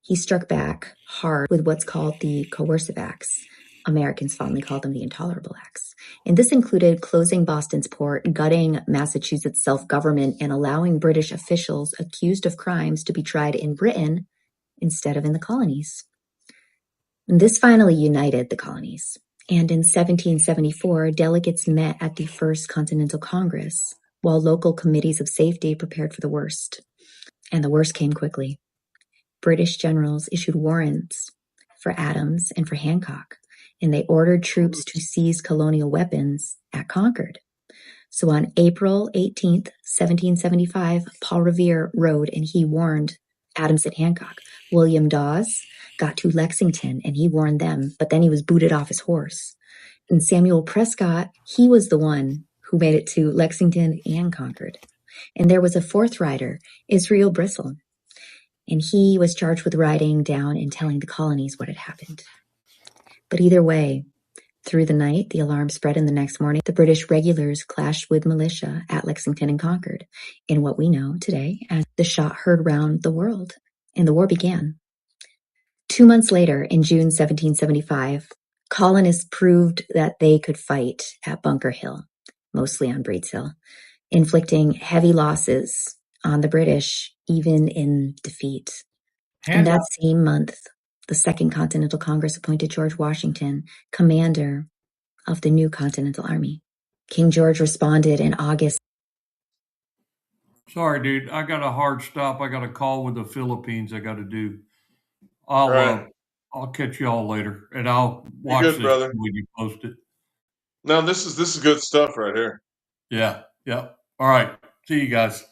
he struck back hard with what's called the Coercive Acts. Americans fondly call them the Intolerable Acts. And this included closing Boston's port, gutting Massachusetts self-government, and allowing British officials accused of crimes to be tried in Britain instead of in the colonies. And this finally united the colonies. And in 1774, delegates met at the First Continental Congress, while local committees of safety prepared for the worst. And the worst came quickly. British generals issued warrants for Adams and for Hancock, and they ordered troops to seize colonial weapons at Concord. So on April 18th, 1775, Paul Revere rode and he warned Adams and Hancock. William Dawes got to Lexington and he warned them, but then he was booted off his horse. And Samuel Prescott, he was the one who made it to Lexington and Concord. And there was a fourth rider, Israel Bristle, and he was charged with riding down and telling the colonies what had happened. But either way, through the night, the alarm spread, and the next morning, the British regulars clashed with militia at Lexington and Concord, in what we know today as the shot heard round the world, and the war began. 2 months later, in June 1775, colonists proved that they could fight at Bunker Hill, mostly on Breed's Hill, inflicting heavy losses on the British, even in defeat. In that same month, the Second Continental Congress appointed George Washington commander of the new Continental Army. King George responded in August. Sorry, dude. I got a hard stop. I got a call with the Philippines I got to do. right. I'll catch you all later, and I'll watch good, this brother. when you post it. No, this is good stuff right here. Yeah. All right. See you guys.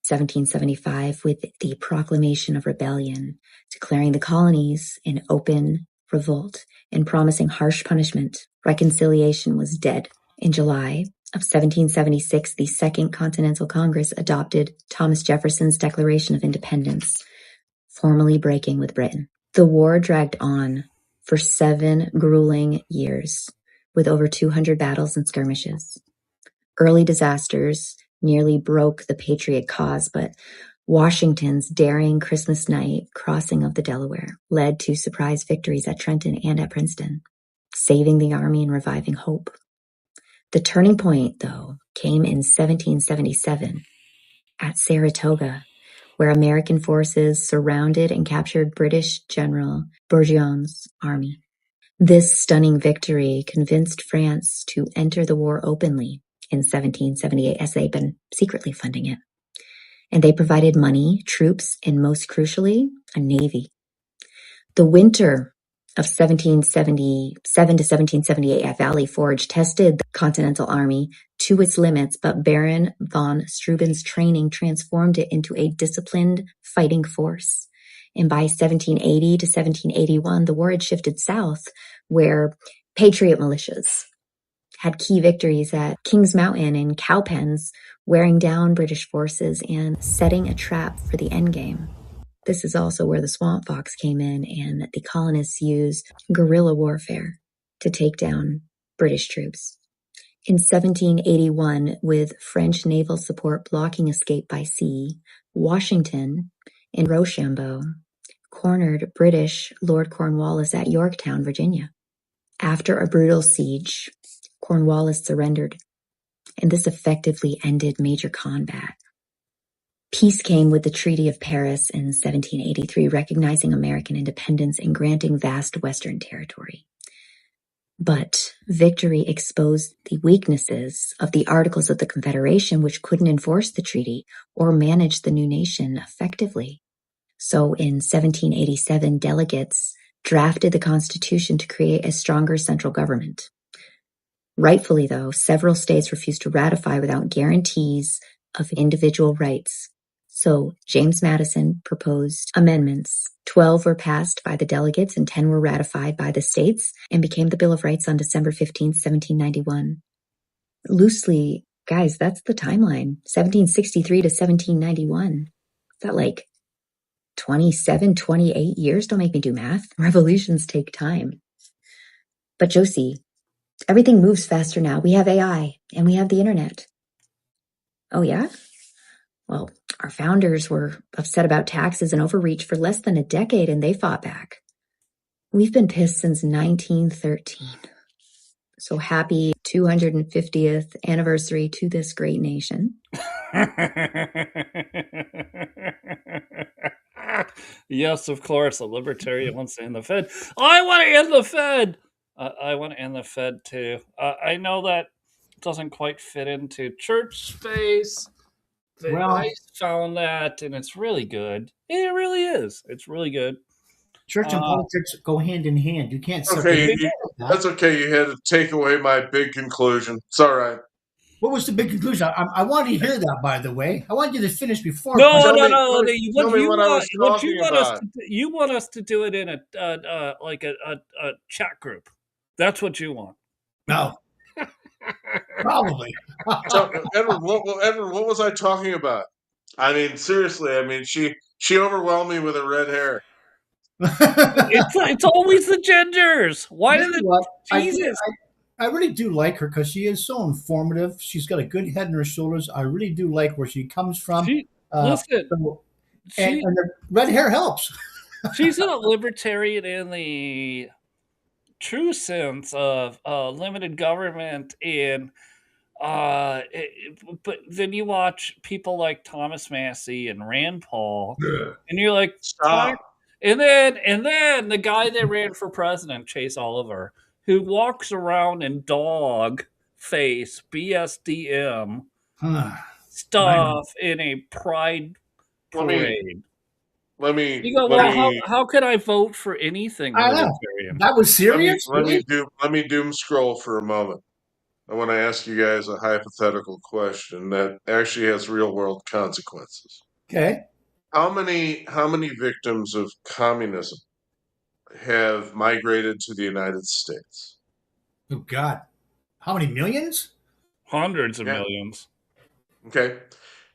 1775, with the proclamation of rebellion, declaring the colonies in open revolt and promising harsh punishment. Reconciliation was dead. In July of 1776, the Second Continental Congress adopted Thomas Jefferson's Declaration of Independence, formally breaking with Britain. The war dragged on for 7 grueling years, with over 200 battles and skirmishes. Early disasters nearly broke the Patriot cause, but Washington's daring Christmas night crossing of the Delaware led to surprise victories at Trenton and at Princeton, saving the Army and reviving hope. The turning point, though, came in 1777 at Saratoga, where American forces surrounded and captured British General Bourgogn's army. This stunning victory convinced France to enter the war openly in 1778, as they'd been secretly funding it. And they provided money, troops, and most crucially, a navy. The winter of 1777 to 1778 at Valley Forge tested the Continental Army to its limits, but Baron von Steuben's training transformed it into a disciplined fighting force. And by 1780 to 1781, the war had shifted south, where patriot militias had key victories at Kings Mountain and Cowpens, wearing down British forces and setting a trap for the endgame. This is also where the Swamp Fox came in, and the colonists used guerrilla warfare to take down British troops. In 1781, with French naval support blocking escape by sea, Washington and Rochambeau cornered British Lord Cornwallis at Yorktown, Virginia. After a brutal siege, Cornwallis surrendered, and this effectively ended major combat. Peace came with the Treaty of Paris in 1783, recognizing American independence and granting vast Western territory. But victory exposed the weaknesses of the Articles of the Confederation, which couldn't enforce the treaty or manage the new nation effectively. So in 1787, delegates drafted the Constitution to create a stronger central government. Rightfully, though, several states refused to ratify without guarantees of individual rights. So James Madison proposed amendments. 12 were passed by the delegates and 10 were ratified by the states and became the Bill of Rights on December 15, 1791. Loosely, guys, that's the timeline. 1763 to 1791. Is that like 27, 28 years? Don't make me do math. Revolutions take time. But Josie, everything moves faster now. We have AI and we have the internet. Oh, yeah? Well, our founders were upset about taxes and overreach for less than a decade, and they fought back. We've been pissed since 1913. So happy 250th anniversary to this great nation. Yes, of course, a libertarian wants to end the Fed. I want to end the Fed. I want to end the Fed too. I know that doesn't quite fit into church space. But Well- I found that, and it's really good. It really is. It's really good. Church and politics go hand in hand. You can't Okay, separate you- that. That's okay. You had to take away my big conclusion. It's all right. What was the big conclusion? I wanted to hear that, by the way. I wanted you to finish before. No. tell me You what I was talking about. You want us to do it in a like a chat group. That's what you want. No. Probably. So, Edward, what was I talking about? I mean, seriously. I mean, she overwhelmed me with her red hair. It's always the gingers. Why You did know it? what? Jesus. I really do like her because she is so informative. She's got a good head on her shoulders. I really do like where she comes from. Listen, And the red hair helps. she's a libertarian in the true sense of limited government and but then you watch people like Thomas Massey and Rand Paul, and you're like, Stop. and then the guy that ran for president, Chase Oliver, who walks around in dog face BSDM stuff in a pride parade. Let me. You go, how could I vote for anything I know. libertarian? That was serious? Let me doom scroll for a moment. I want to ask you guys a hypothetical question that actually has real world consequences. Okay. How many victims of communism have migrated to the United States? Oh, God. How many millions? Hundreds of millions. Okay.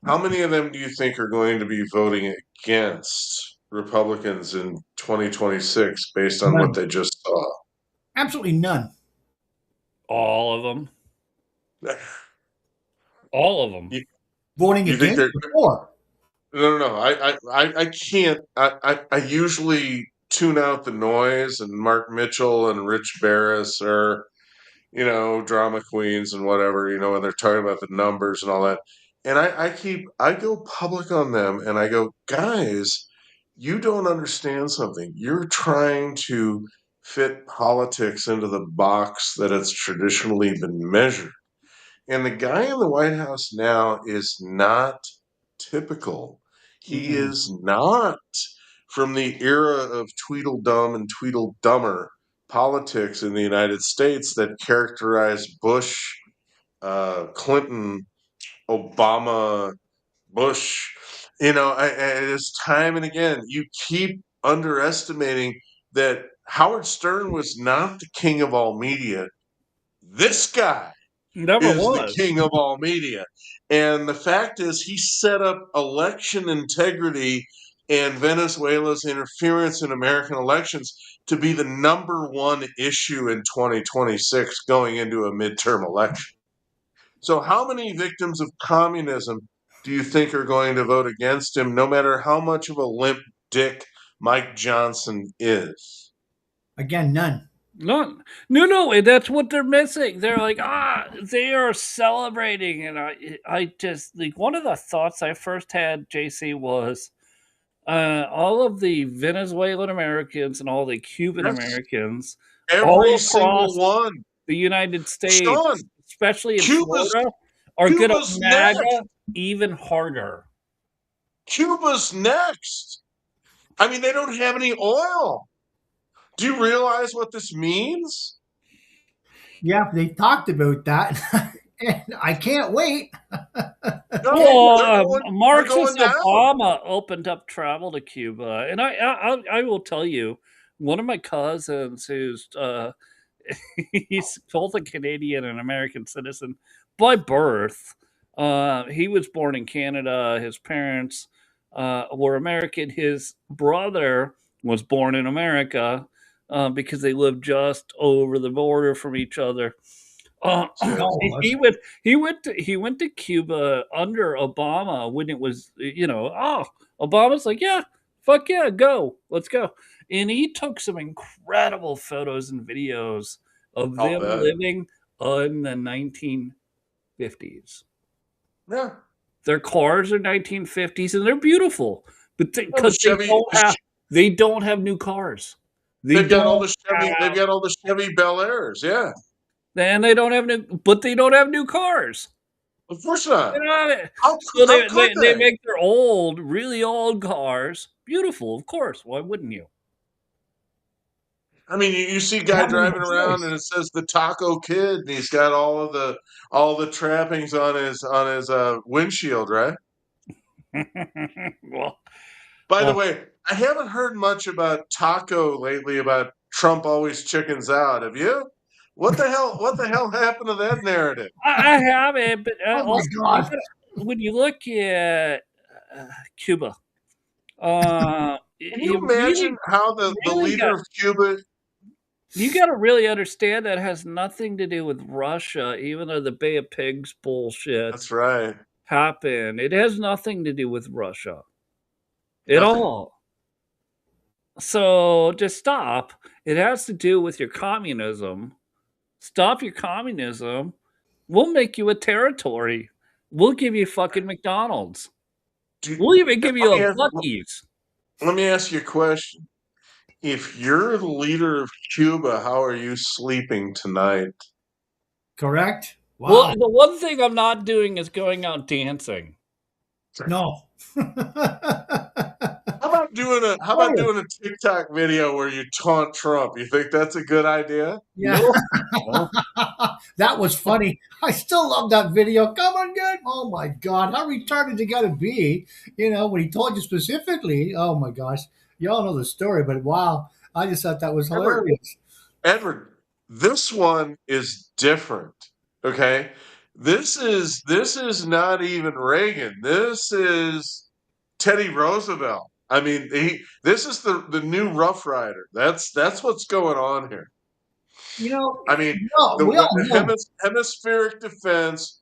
How many of them do you think are going to be voting against Republicans in 2026 based on what they just saw? Absolutely none. All of them. All of them. Voting You think against they're- or No. I can't. I usually tune out the noise, and Mark Mitchell and Rich Barris are, drama queens and whatever, when they're talking about the numbers and all that. And I go public on them, and I go, guys, you don't understand something. You're trying to fit politics into the box that it's traditionally been measured. And the guy in the White House now is not typical. He is not from the era of Tweedledum and Tweedledummer politics in the United States that characterized Bush, Clinton, Obama, Bush. It's time and again, you keep underestimating that Howard Stern was not the king of all media. This guy Never is the was. king of all media. And the fact is, he set up election integrity and Venezuela's interference in American elections to be the number one issue in 2026 going into a midterm election. So, how many victims of communism do you think are going to vote against him, no matter how much of a limp dick Mike Johnson is? Again, none. No, and that's what they're missing. They're like, they are celebrating, and I just like one of the thoughts I first had, JC, was all of the Venezuelan Americans and all the Cuban Yes. Americans, Every single one. the United States, Sean, especially in Cuba's- Florida, are going to Cuba's MAGA next. even harder. Cuba's next. I mean, they don't have any oil. Do you realize what this means? Yeah, they talked about that, and I can't wait. No, Well, they're going Marxist down. Obama opened up travel to Cuba, and I will tell you, one of my cousins who's he's both a Canadian and American citizen by birth. He was born in Canada. His parents were American. His brother was born in America because they lived just over the border from each other. He went to Cuba under Obama when it was, Obama's like, yeah, fuck yeah, go, let's go. And he took some incredible photos and videos of I'll them bet. living in the 1950s. Yeah. Their cars are 1950s and they're beautiful, but the because Chevy- they don't have new cars. They've got all the don't Chevy. They've got all the Chevy Bel Airs. Yeah, and they don't have new cars. of course not. They don't have it. How So could they make their really old cars beautiful, of course. Why wouldn't you? I mean, you see a guy Having driving a around choice. and it says the Taco Kid, and he's got all the trappings on his windshield, right? Well, By the way, I haven't heard much about Taco lately. About Trump always chickens out. Have you? What the hell? What the hell happened to that narrative? I have it, but Oh my also, God. when you look at Cuba, Can you imagine how the really leader of Cuba? You got to really understand that has nothing to do with Russia, even though the Bay of Pigs bullshit That's right. happened. It has nothing to do with Russia at Nothing. all. So just stop. It has to do with your communism. Stop your communism. We'll make you a territory. We'll give you fucking McDonald's. We'll even give you a Buc-ee's. Let me ask you a question. If you're the leader of Cuba, how are you sleeping tonight? Correct? Wow. Well, the one thing I'm not doing is going out dancing. No. How about doing a TikTok video where you taunt Trump? You think that's a good idea? Yeah. That was funny. I still love that video. Come on, good. Oh my God. How retarded you gotta be, when he told you specifically. Oh my gosh. You all know the story, but wow. I just thought that was hilarious. Edward, this one is different. Okay? This is not even Reagan. This is Teddy Roosevelt. I mean, this is the new Rough Rider. That's what's going on here. I mean, we all know. hemispheric defense,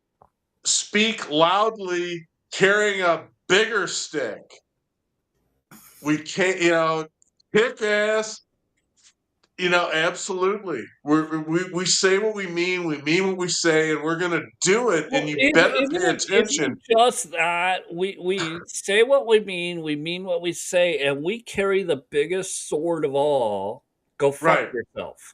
speak loudly, carrying a bigger stick. We can't, kick ass. Absolutely. We say what we mean what we say, and we're gonna do it. And you better pay attention. It's just that we say what we mean what we say, and we carry the biggest sword of all. Go fuck yourself.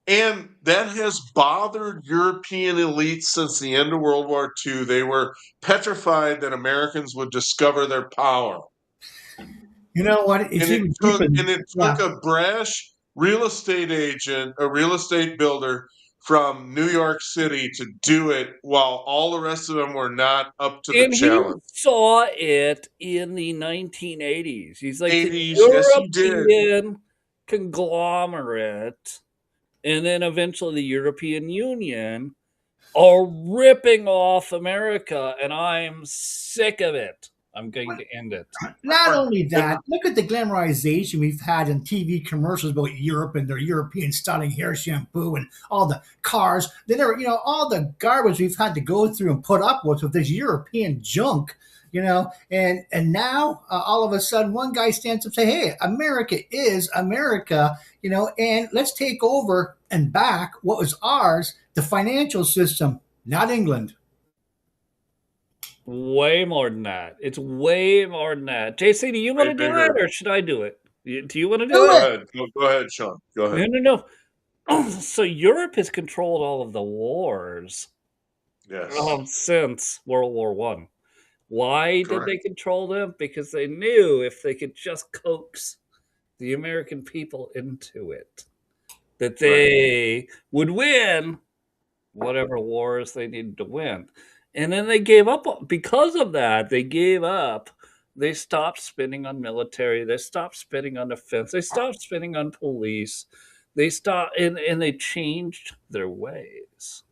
And that has bothered European elites since the end of World War II. They were petrified that Americans would discover their power. You know what? It's And it took a brash real estate agent, a real estate builder from New York City to do it while all the rest of them were not up to the And he challenge. saw it in the 1980s. He's like the 80s, yes, he did. European conglomerate, and then eventually the European Union are ripping off America, and I'm sick of it. I'm going to end it. Not only that, look at the glamorization we've had in TV commercials about Europe and their European styling hair shampoo and all the cars. Then there, all the garbage we've had to go through and put up with this European junk. And now all of a sudden one guy stands up and say, "Hey, America is America," and let's take over and back what was ours, the financial system, not England. Way more than that. It's way more than that. JC, do you want to do bigger. it, or should I do it? Do you want to do Do it? Go ahead. Go ahead, Sean. Go ahead. No. So Europe has controlled all of the wars Yes. since World War One. Why did Correct. they control them? Because they knew if they could just coax the American people into it, that they would win whatever wars they needed to win. And then they gave up because of that. They gave up. They stopped spending on military. They stopped spending on defense. They stopped spending on police. They stopped and they changed their ways.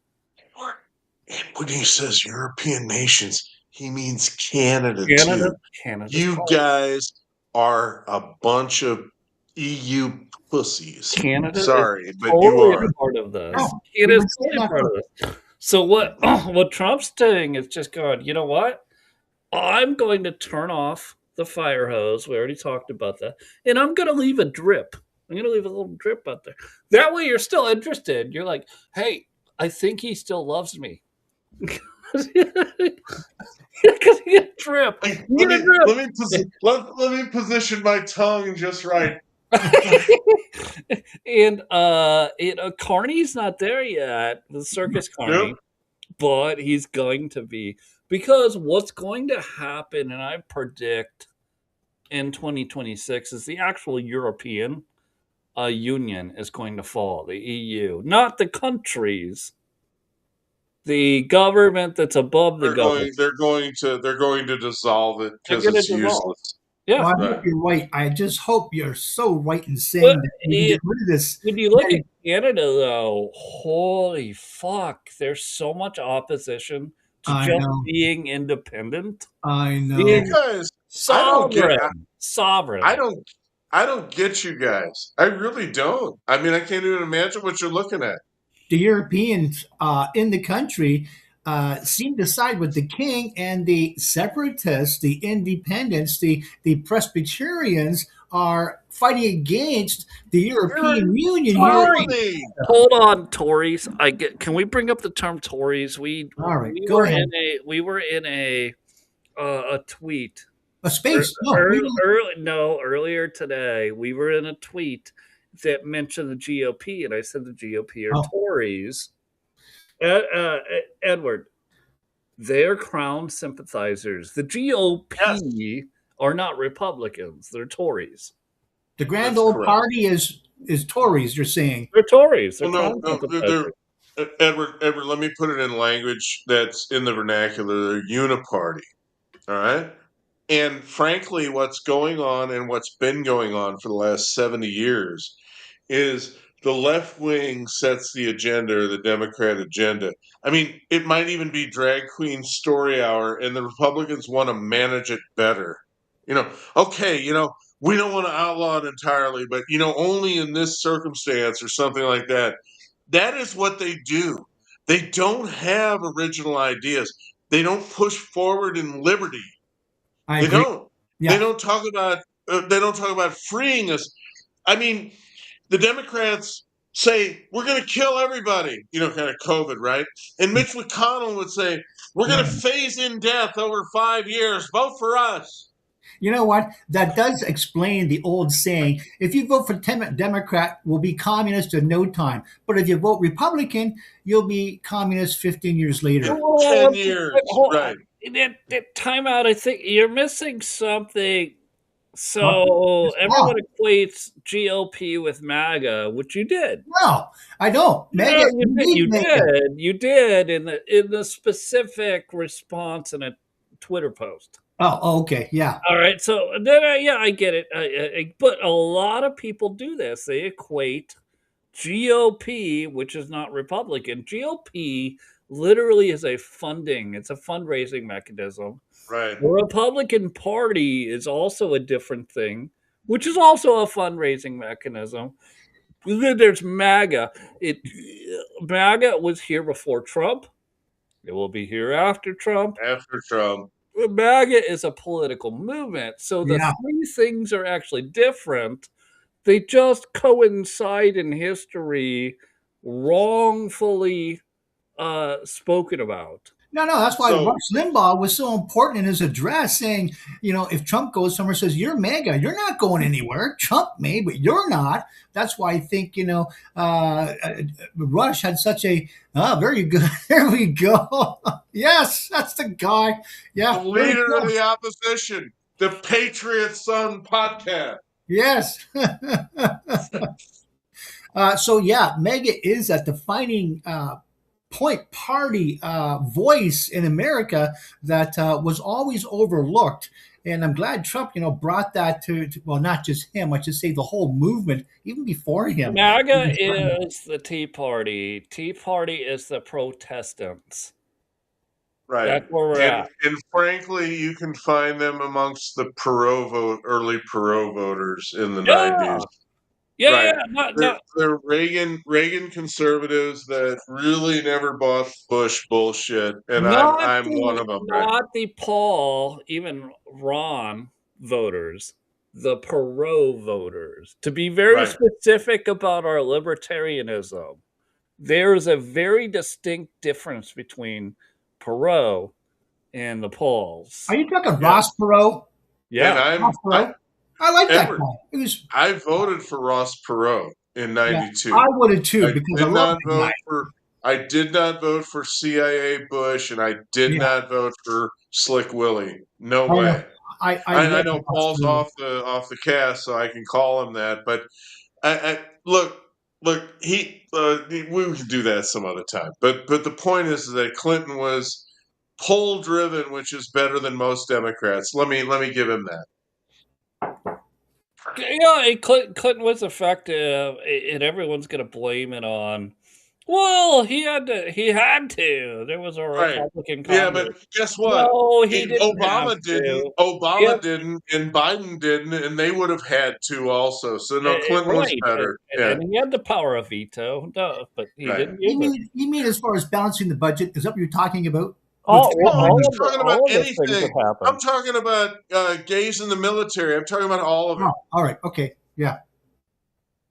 And when he says European nations, he means Canada too. Canada. You guys are a bunch of EU pussies. Canada. Sorry, but totally you are part of this. Oh, It we is were saying totally that part of this. So what Trump's doing is just going, you know what? I'm going to turn off the fire hose. We already talked about that. And I'm going to leave a drip. I'm going to leave a little drip out there. That way you're still interested. You're like, hey, I think he still loves me. Because he had drip. Let me position my tongue just right. And Carney's not there yet, the Circus Carney, Yep. but he's going to be, because what's going to happen, and I predict in 2026, is the actual European Union is going to fall, the EU, not the countries, the government that's above the government. They're going to dissolve it because They're gonna it's dissolve. useless. Yeah. Well, I Right. hope you're right. I just hope you're so right in saying But that we can get rid of this. When you look at Canada, though, holy fuck, there's so much opposition to I just know. being independent. I know. Yeah. You guys, Sovereign. I don't get you guys. I really don't. I mean, I can't even imagine what you're looking at. The Europeans in the country seem to side with the king, and the separatists, the independents, the Presbyterians are fighting against the European Union. Tory. Hold on, Tories. Can we bring up the term Tories? All right, go ahead. We were in a tweet. A space. Earlier today, we were in a tweet that mentioned the GOP, and I said the GOP are Tories. Edward, they're Crown sympathizers. The GOP are not Republicans; they're Tories. The grand old party is Tories. You're saying they're Tories. They're Edward, let me put it in language that's in the vernacular. They're uniparty. All right. And frankly, what's going on and what's been going on for the last 70 years is the left wing sets the agenda, the Democrat agenda. I mean, it might even be drag queen story hour, and the Republicans want to manage it better. Okay, we don't want to outlaw it entirely, but, only in this circumstance or something like that. That is what they do. They don't have original ideas. They don't push forward in liberty. They don't. Yeah. They don't talk about freeing us. I mean, the Democrats say we're going to kill everybody, kind of COVID, right? And Mitch McConnell would say we're going to phase in death over 5 years. Vote for us. You know what? That does explain the old saying: if you vote for Democrat, we'll be communist in no time. But if you vote Republican, you'll be communist 15 years later. 10 years, right? That time out, I think you're missing something So Wow. everyone equates GOP with MAGA, which you did. No, I don't. No, Mega, you you did. need You mega. did. You did in the specific response in a Twitter post. Oh, okay. Yeah. All right. So then, yeah, I get it. But a lot of people do this. They equate GOP, which is not Republican. GOP literally is a funding. It's a fundraising mechanism. Right. The Republican Party is also a different thing, which is also a fundraising mechanism. Then there's MAGA. MAGA was here before Trump. It will be here after Trump. After Trump. MAGA is a political movement. So the Yeah. three things are actually different. They just coincide in history, wrongfully spoken about. No, that's why So- Rush Limbaugh was so important in his address, saying, if Trump goes somewhere, says you're mega, you're not going anywhere. Trump may, but you're not. That's why I think Rush had such a very good. There we go. Yes, that's the guy. Yeah, The leader of the opposition, the Patriot Son podcast. Yes. So yeah, mega is a defining point party voice in America that was always overlooked. And I'm glad Trump, brought that to well, not just him, I should say the whole movement, even before him. MAGA is the Tea Party. Tea Party is the Protestants. Right. That's where we're at. And frankly, you can find them amongst the early Perot voters in the 90s. Yeah, Right. yeah. They're Reagan conservatives that really never bought Bush bullshit, and I'm one of them. Right? Not the Paul, even Ron voters, the Perot voters. To be very Right. specific about our libertarianism, there's a very distinct difference between Perot and the Pauls. Are you talking Ross Perot? Yeah. And Ross Perot? I like that Edward, guy. I voted for Ross Perot in '92. I would too, because I love that guy. I did not vote for CIA Bush, and I did not vote for Slick Willie. No way. I know Paul's off the cast, so I can call him that. But look, we can do that some other time. But the point is that Clinton was poll driven, which is better than most Democrats. Let me give him that. Yeah, Clinton was effective, and everyone's going to blame it on. Well, he had to. There was a Republican Congress. Yeah, but guess what? No, he didn't. Obama didn't. Obama didn't, and Biden didn't, and they would have had to also. So no, Clinton was better. And he had the power of veto. No, but he didn't use it. You mean as far as balancing the budget? Is that what you're talking about? I'm talking about anything. I'm talking about gays in the military. I'm talking about all of it. Oh, all right. Okay. Yeah.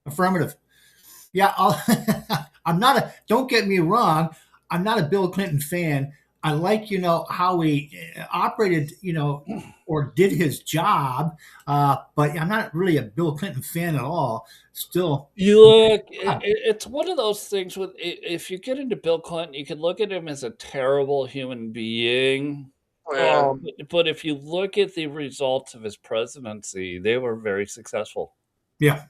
Affirmative. Yeah. I'm not don't get me wrong. I'm not a Bill Clinton fan. I like, how he operated, or did his job. But I'm not really a Bill Clinton fan at all. Still. You look, it's one of those things with, if you get into Bill Clinton, you can look at him as a terrible human being. But if you look at the results of his presidency, they were very successful. Yeah.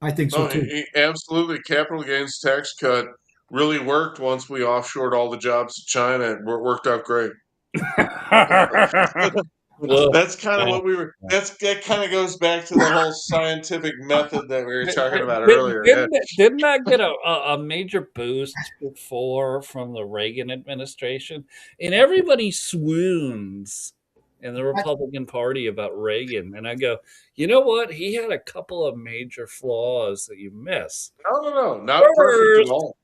I think so too. Absolutely. Capital gains tax cut really worked once we offshored all the jobs to China. It worked out great. That's kind of what we were. That kind of goes back to the whole scientific method that we were talking about earlier. Didn't that get a major boost before from the Reagan administration? And everybody swoons in the Republican Party about Reagan. And I go, you know what? He had a couple of major flaws that you miss. No. Not perfect at all.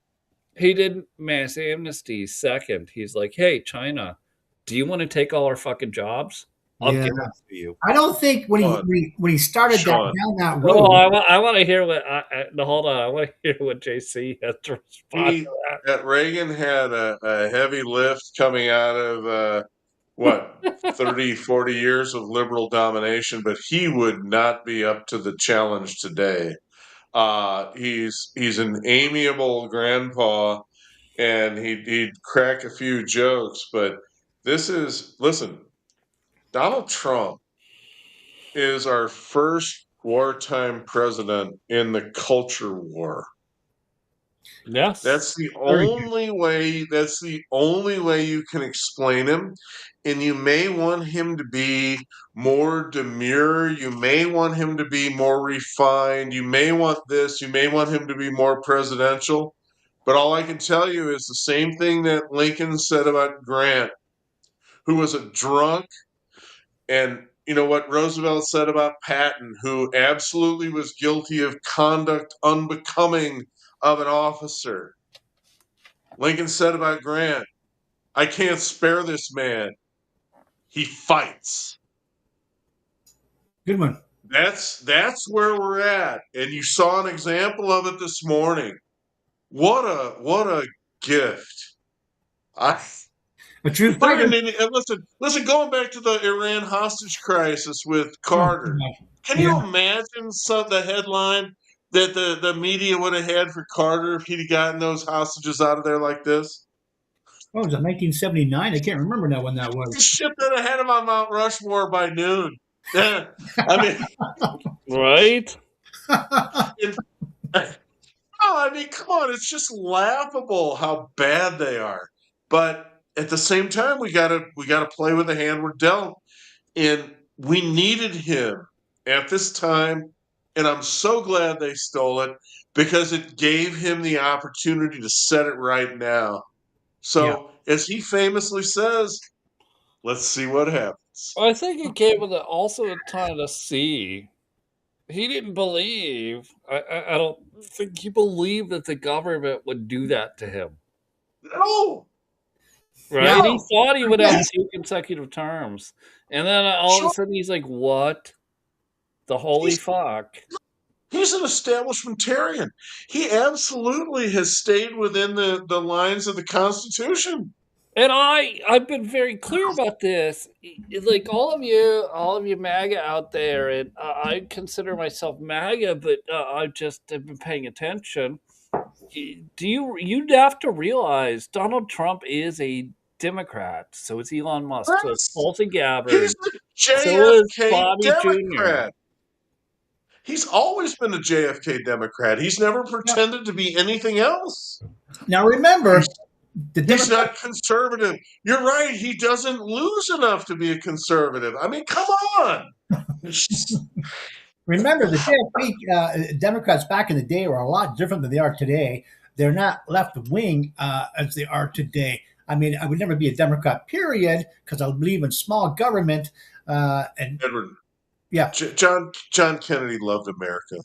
He did mass amnesty. Second, he's like, hey, China, do you want to take all our fucking jobs? I'll give it to you. I don't think when he started down that road. Oh, I want to hear what. Hold on, I want to hear what JC has to respond to that. Reagan had a heavy lift coming out of 30, 40 years of liberal domination, but he would not be up to the challenge today. He's an amiable grandpa, and he'd crack a few jokes, but listen, Donald Trump is our first wartime president in the culture war. Yes. That's the Very good. only way. That's the only way you can explain him. And you may want him to be more demure. You may want him to be more refined. You may want this. You may want him to be more presidential. But all I can tell you is the same thing that Lincoln said about Grant, who was a drunk. And you know what Roosevelt said about Patton, who absolutely was guilty of conduct unbecoming of an officer. Lincoln said about Grant, I can't spare this man. He fights. Good one. That's where we're at. And you saw an example of it this morning. What a gift. I A true there fighter. isn't any, listen, going back to the Iran hostage crisis with Carter. Can you Yeah. imagine the headline that the media would have had for Carter if he'd gotten those hostages out of there like this? What was it, 1979? I can't remember now when that He was. shipped it ahead of my Mount Rushmore by noon. I mean, Right? I mean, come on, it's just laughable how bad they are. But at the same time, we gotta play with the hand we're dealt, and we needed him at this time, and I'm so glad they stole it because it gave him the opportunity to set it right now. So, as he famously says, let's see what happens. I think it gave it also a time to see. He didn't believe. I don't think he believed that the government would do that to him. No, Right? Yeah. He thought he would have 2 consecutive terms. And then all of a sudden he's like, what? The holy fuck. he's an establishmentarian. He absolutely has stayed within the lines of the Constitution. And I've been very clear about this. Like all of you MAGA out there, and I consider myself MAGA, but I just have been paying attention. You'd have to realize Donald Trump is a Democrat. So is Elon Musk. So is Tulsi Gabbard. He's a So is JFK Bobby Jr. Democrat. He's always been a JFK Democrat. He's never pretended to be anything else. Now remember, the He's Democrat, not conservative. You're right. He doesn't lose enough to be a conservative. I mean, come on. remember the JFK Democrats back in the day were a lot different than they are today. They're not left wing as they are today. I mean, I would never be a Democrat, period, because I believe in small government. And Edward, yeah, John Kennedy loved America.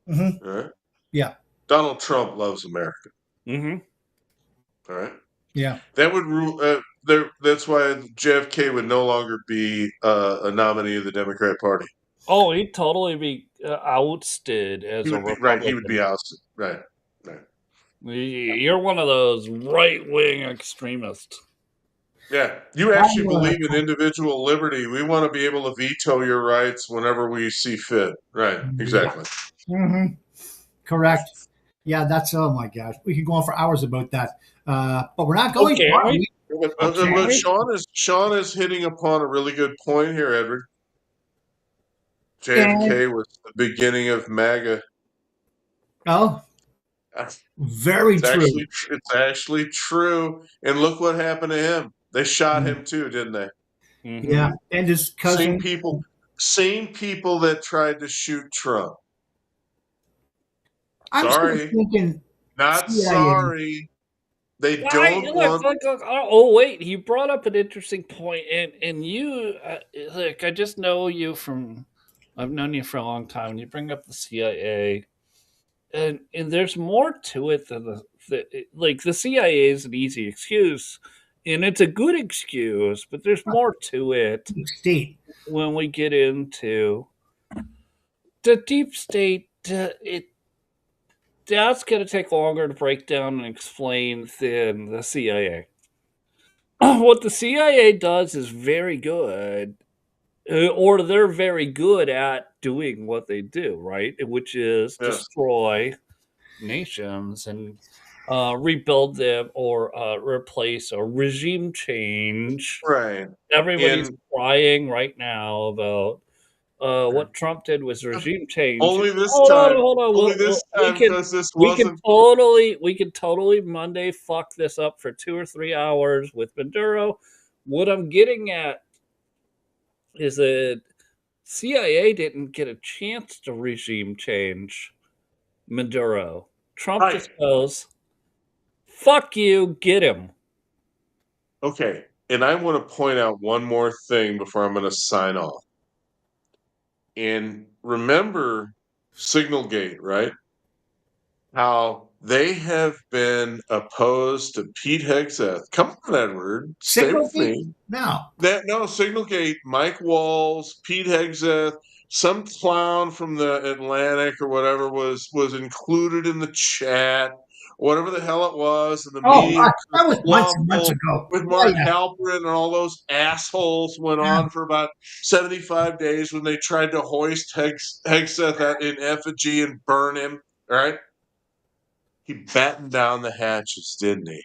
mhm, All right. yeah, Donald Trump loves America. Mm-hmm. All right. yeah. That would rule. That's why JFK would no longer be a nominee of the Democrat Party. Oh, he'd totally be ousted as He a would be Republican. right. He would be ousted. Right. Right. You're one of those right-wing extremists. Yeah. You actually I, believe in individual liberty. We want to be able to veto your rights whenever we see fit. Right. Exactly. hmm Correct. Yeah, that's, oh my gosh. We could go on for hours about that. But we're not going Okay, to. are right? we? But Sean is hitting upon a really good point here, Edward. JFK was the beginning of MAGA. Oh, very true. It's actually true. And look what happened to him. They shot him too, didn't they? Mhm. Yeah, and his cousin. Same people that tried to shoot Trump. I'm Sorry. still thinking. Not CIA. sorry. They don't want. Look, oh wait, you brought up an interesting point, and you look. I just know you from. I've known you for a long time. And you bring up the CIA, and there's more to it than the CIA is an easy excuse, and it's a good excuse, but there's more to it State. when we get into the deep state. That's going to take longer to break down and explain than the CIA. What the CIA does is very good, or they're very good at doing what they do, right? Which is Yes. destroy nations and rebuild them or replace or regime change. Right. Everybody's crying right now about what Trump did was regime change. Only this Hold on, time. hold on. Only this time, because this We can wasn't. totally Monday fuck this up for 2 or 3 hours with Maduro. What I'm getting at is that CIA didn't get a chance to regime change Maduro. Trump Right. just goes, fuck you, get him. Okay, and I want to point out one more thing before I'm going to sign off. And remember Signalgate, right? How they have been opposed to Pete Hegseth. Come on, Edward, stay with Signalgate? me. No. Signalgate, Mike Walls, Pete Hegseth, some clown from the Atlantic or whatever was included in the chat, whatever the hell it was, and the Oh, media that was months and months kerfuffle ago. with Yeah, Mark yeah. Halperin and all those assholes went Yeah. on for about 75 days when they tried to hoist Hegseth in effigy and burn him. All right, he battened down the hatches, didn't he?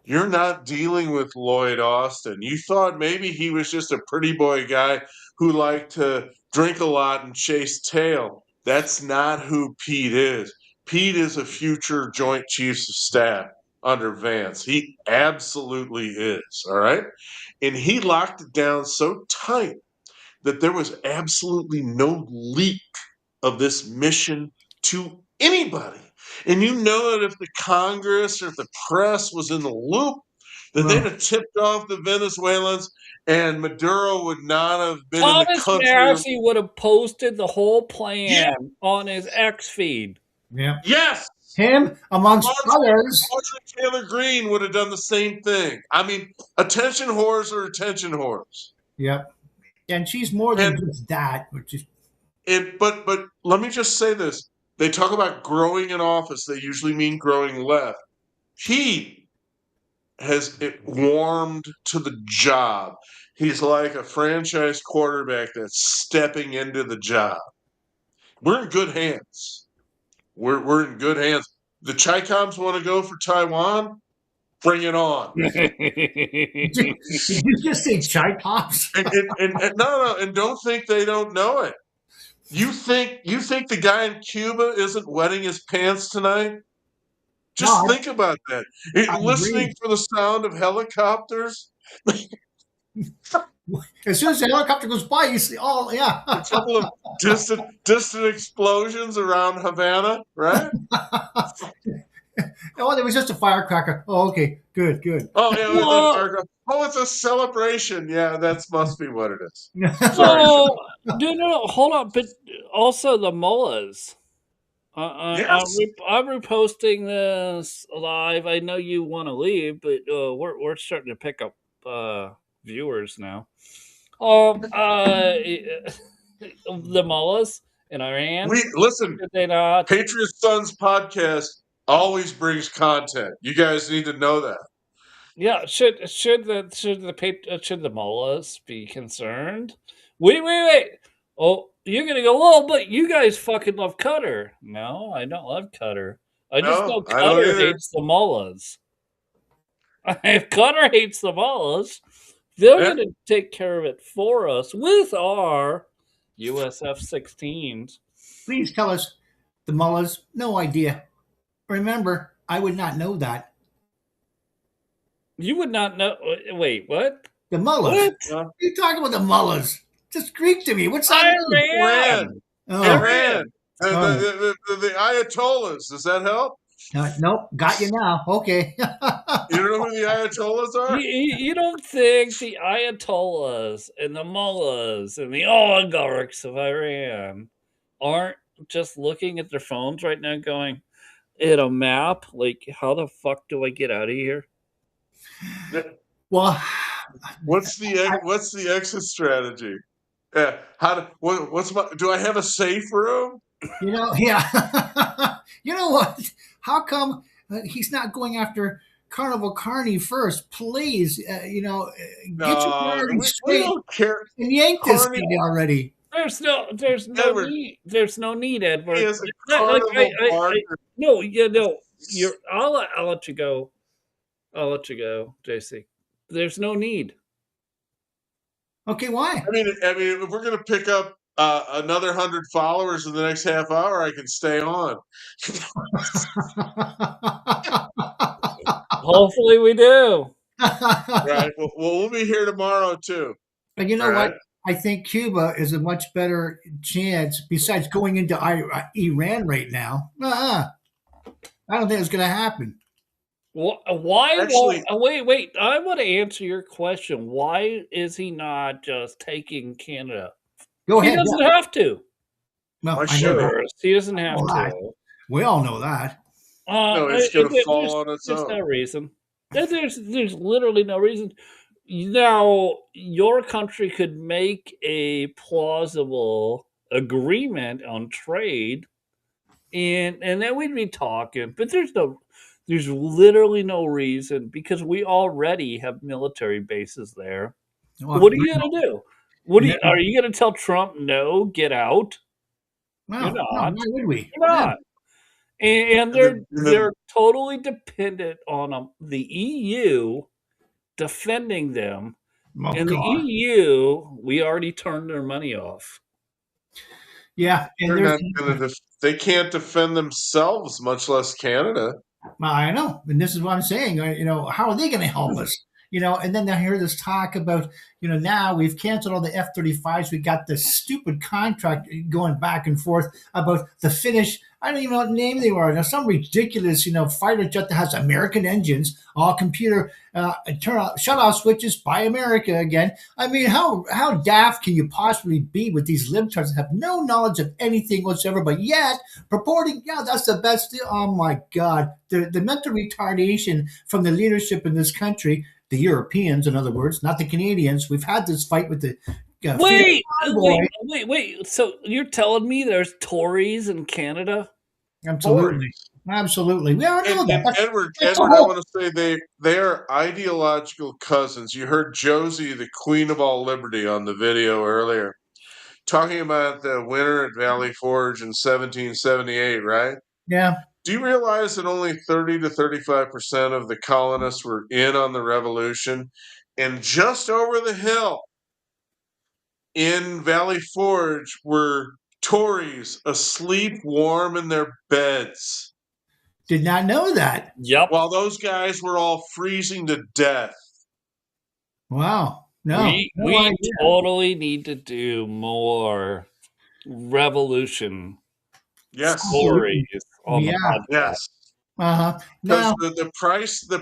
You're not dealing with Lloyd Austin. You thought maybe he was just a pretty boy guy who liked to drink a lot and chase tail. That's not who Pete is. Pete is a future Joint Chiefs of Staff under Vance. He absolutely is, all right? And he locked it down so tight that there was absolutely no leak of this mission to anybody. And you know that if the Congress or if the press was in the loop, that they'd have tipped off the Venezuelans and Maduro would not have been in the Thomas country. Massey would have posted the whole plan Yeah. on his X feed. Yeah. Yes. Him, amongst others. Marjorie Taylor Greene would have done the same thing. I mean, attention whores are attention whores. Yep. And she's more than just that, which is But let me just say this. They talk about growing in office. They usually mean growing left. He has warmed to the job. He's like a franchise quarterback that's stepping into the job. We're in good hands. We're in good hands. The Chi-Coms want to go for Taiwan? Bring it on. did you just say chai pops? and no, and don't think they don't know it. You think the guy in Cuba isn't wetting his pants tonight? Just think about that. Listening agree. for the sound of helicopters. As soon as the helicopter goes by, you see, oh yeah, A couple of distant explosions around Havana, right? Oh, there was just a firecracker. Oh, okay, good. Oh yeah, Well- oh, it's a celebration. Yeah, that must be what it is. No, hold on. But also the mullahs. Yes. I'm reposting this live. I know you want to leave, but we're starting to pick up viewers now. The mullahs in Iran. Listen. Did they not? Patriot Sons podcast always brings content. You guys need to know that. Yeah, should the mullahs be concerned? Wait. Oh, you're gonna go. Well, but you guys fucking love Qatar. No, I don't love Qatar. I just know Qatar hates the mullahs. If Qatar hates the mullahs, they're gonna take care of it for us with our US F-16s. Please tell us the mullahs. No idea. Remember, I would not know that. You would not know. Wait, what? The mullahs. What? What are you talking about? The mullahs? Just Greek to me. What's that? Iran. Oh. Iran. The Ayatollahs. Does that help? Nope. Got you now. Okay. You don't know who the Ayatollahs are? You don't think the Ayatollahs and the mullahs and the oligarchs of Iran aren't just looking at their phones right now going, at a map, like, how the fuck do I get out of here? Well, what's the exit strategy? Yeah, do I have a safe room? Yeah. You know what? How come he's not going after Carnival Carney first? Please, get your priorities straight. We don't care. And yank this kid already. There's no Edward, need. There's no need, Edward. He is a Carnival I'll let you go. I'll let you go, JC. There's no need. Okay, why? I mean, if we're going to pick up another 100 followers in the next half hour, I can stay on. Hopefully we do. Right. Well, we'll be here tomorrow too. But you know All what? right. I think Cuba is a much better chance, besides going into Iran right now. I don't think it's going to happen. Why Actually- wait, I want to answer your question. Why is he not just taking Canada? Go He ahead. doesn't yeah. have to. Well, Why I know should that. First, he doesn't have All right. to. We all know that. No, it's going to fall on its There's own. no reason. There's literally no reason. Now, your country could make a plausible agreement on trade, and then we'd be talking. But there's literally no reason, because we already have military bases there. Well, What are you gonna do? Are you gonna tell Trump no, get out? No, You're no, not. why would we? You're not. And the- they're totally dependent on the EU defending them. Oh, And God. the EU, we already turned their money off. Yeah, and They're there's, not gonna they can't defend themselves, much less Canada. I know, and this is what I'm saying. How are they going to help us? And then I hear this talk about, now we've canceled all the F-35s. We got this stupid contract going back and forth about the Finnish. I don't even know what name they were. Now, some ridiculous, fighter jet that has American engines, all computer shut off switches by America again. I mean, how daft can you possibly be with these libtards that have no knowledge of anything whatsoever, but yet purporting, that's the best deal. Oh my God, the mental retardation from the leadership in this country. The Europeans, in other words, not the Canadians. We've had this fight with the Wait. So you're telling me there's Tories in Canada? Absolutely. Absolutely. We already know And that. Edward, that's I all. want to say they are ideological cousins. You heard Josie, the Queen of all Liberty, on the video earlier, talking about the winter at Valley Forge in 1778, right? Yeah. Do you realize that only 30 to 35% of the colonists were in on the revolution? And just over the hill in Valley Forge were Tories asleep warm in their beds, Did not know that. Yep. while those guys were all freezing to death. Wow. No. we no idea. totally need to do more revolution Yes. stories on the Yeah. podcast. Yes. Uh-huh. Because Now, the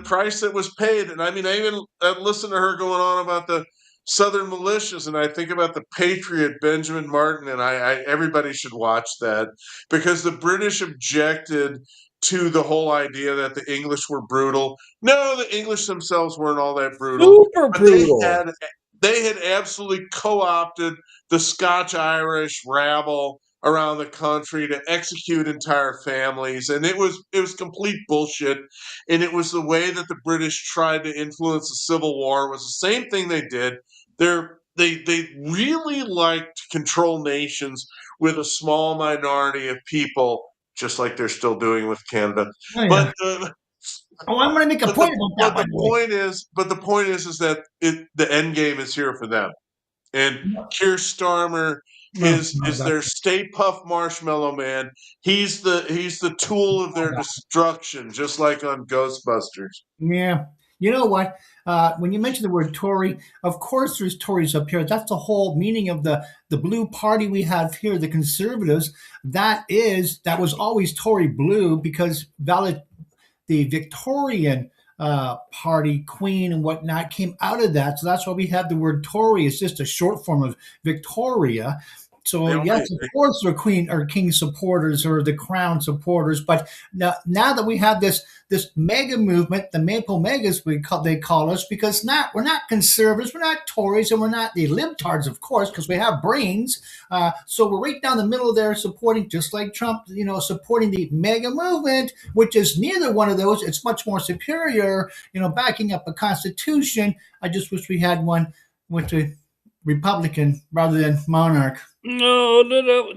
price that was paid, and I mean, I even listened to her going on about the Southern militias, and I think about the Patriot Benjamin Martin, and I everybody should watch that, because the British objected to the whole idea that the English were brutal. No, the English themselves weren't all that brutal, Super but brutal. they had absolutely co-opted the Scotch-Irish rabble around the country to execute entire families, and it was complete bullshit. And it was the way that the British tried to influence the Civil War. It was the same thing they did. They really liked to control nations with a small minority of people, just like they're still doing with Canada. oh, yeah. But I'm going to make a but point the, about that. but by the the way. point is that the end game is here for them. And Keir Starmer is their Stay Puft Marshmallow Man. He's the tool of their destruction, just like on Ghostbusters. Yeah. You know what? When you mention the word Tory, of course there's Tories up here. That's the whole meaning of the blue party we have here, the Conservatives. That was always Tory blue, because the Victorian party, Queen and whatnot, came out of that. So that's why we have the word Tory. It's just a short form of Victoria. So yes, of course, they're Queen or King supporters or the Crown supporters. But now that we have this mega movement, the Maple Megas, they call us, because we're not conservatives, we're not Tories, and we're not the libtards, of course, because we have brains. So we're right down the middle there, supporting, just like Trump, supporting the mega movement, which is neither one of those. It's much more superior, backing up a constitution. I just wish we had one with a Republican rather than monarch. No.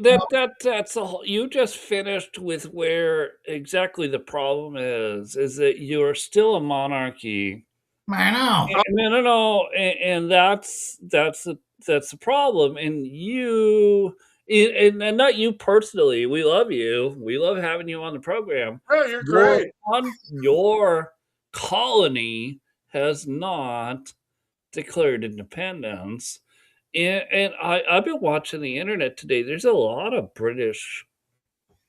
That's a whole. You just finished with where exactly the problem is that you are still a monarchy, I know. No, and that's the problem. And and not you personally. We love you. We love having you on the program. Oh, you're great. Your colony has not declared independence. And I've been watching the internet today. There's a lot of British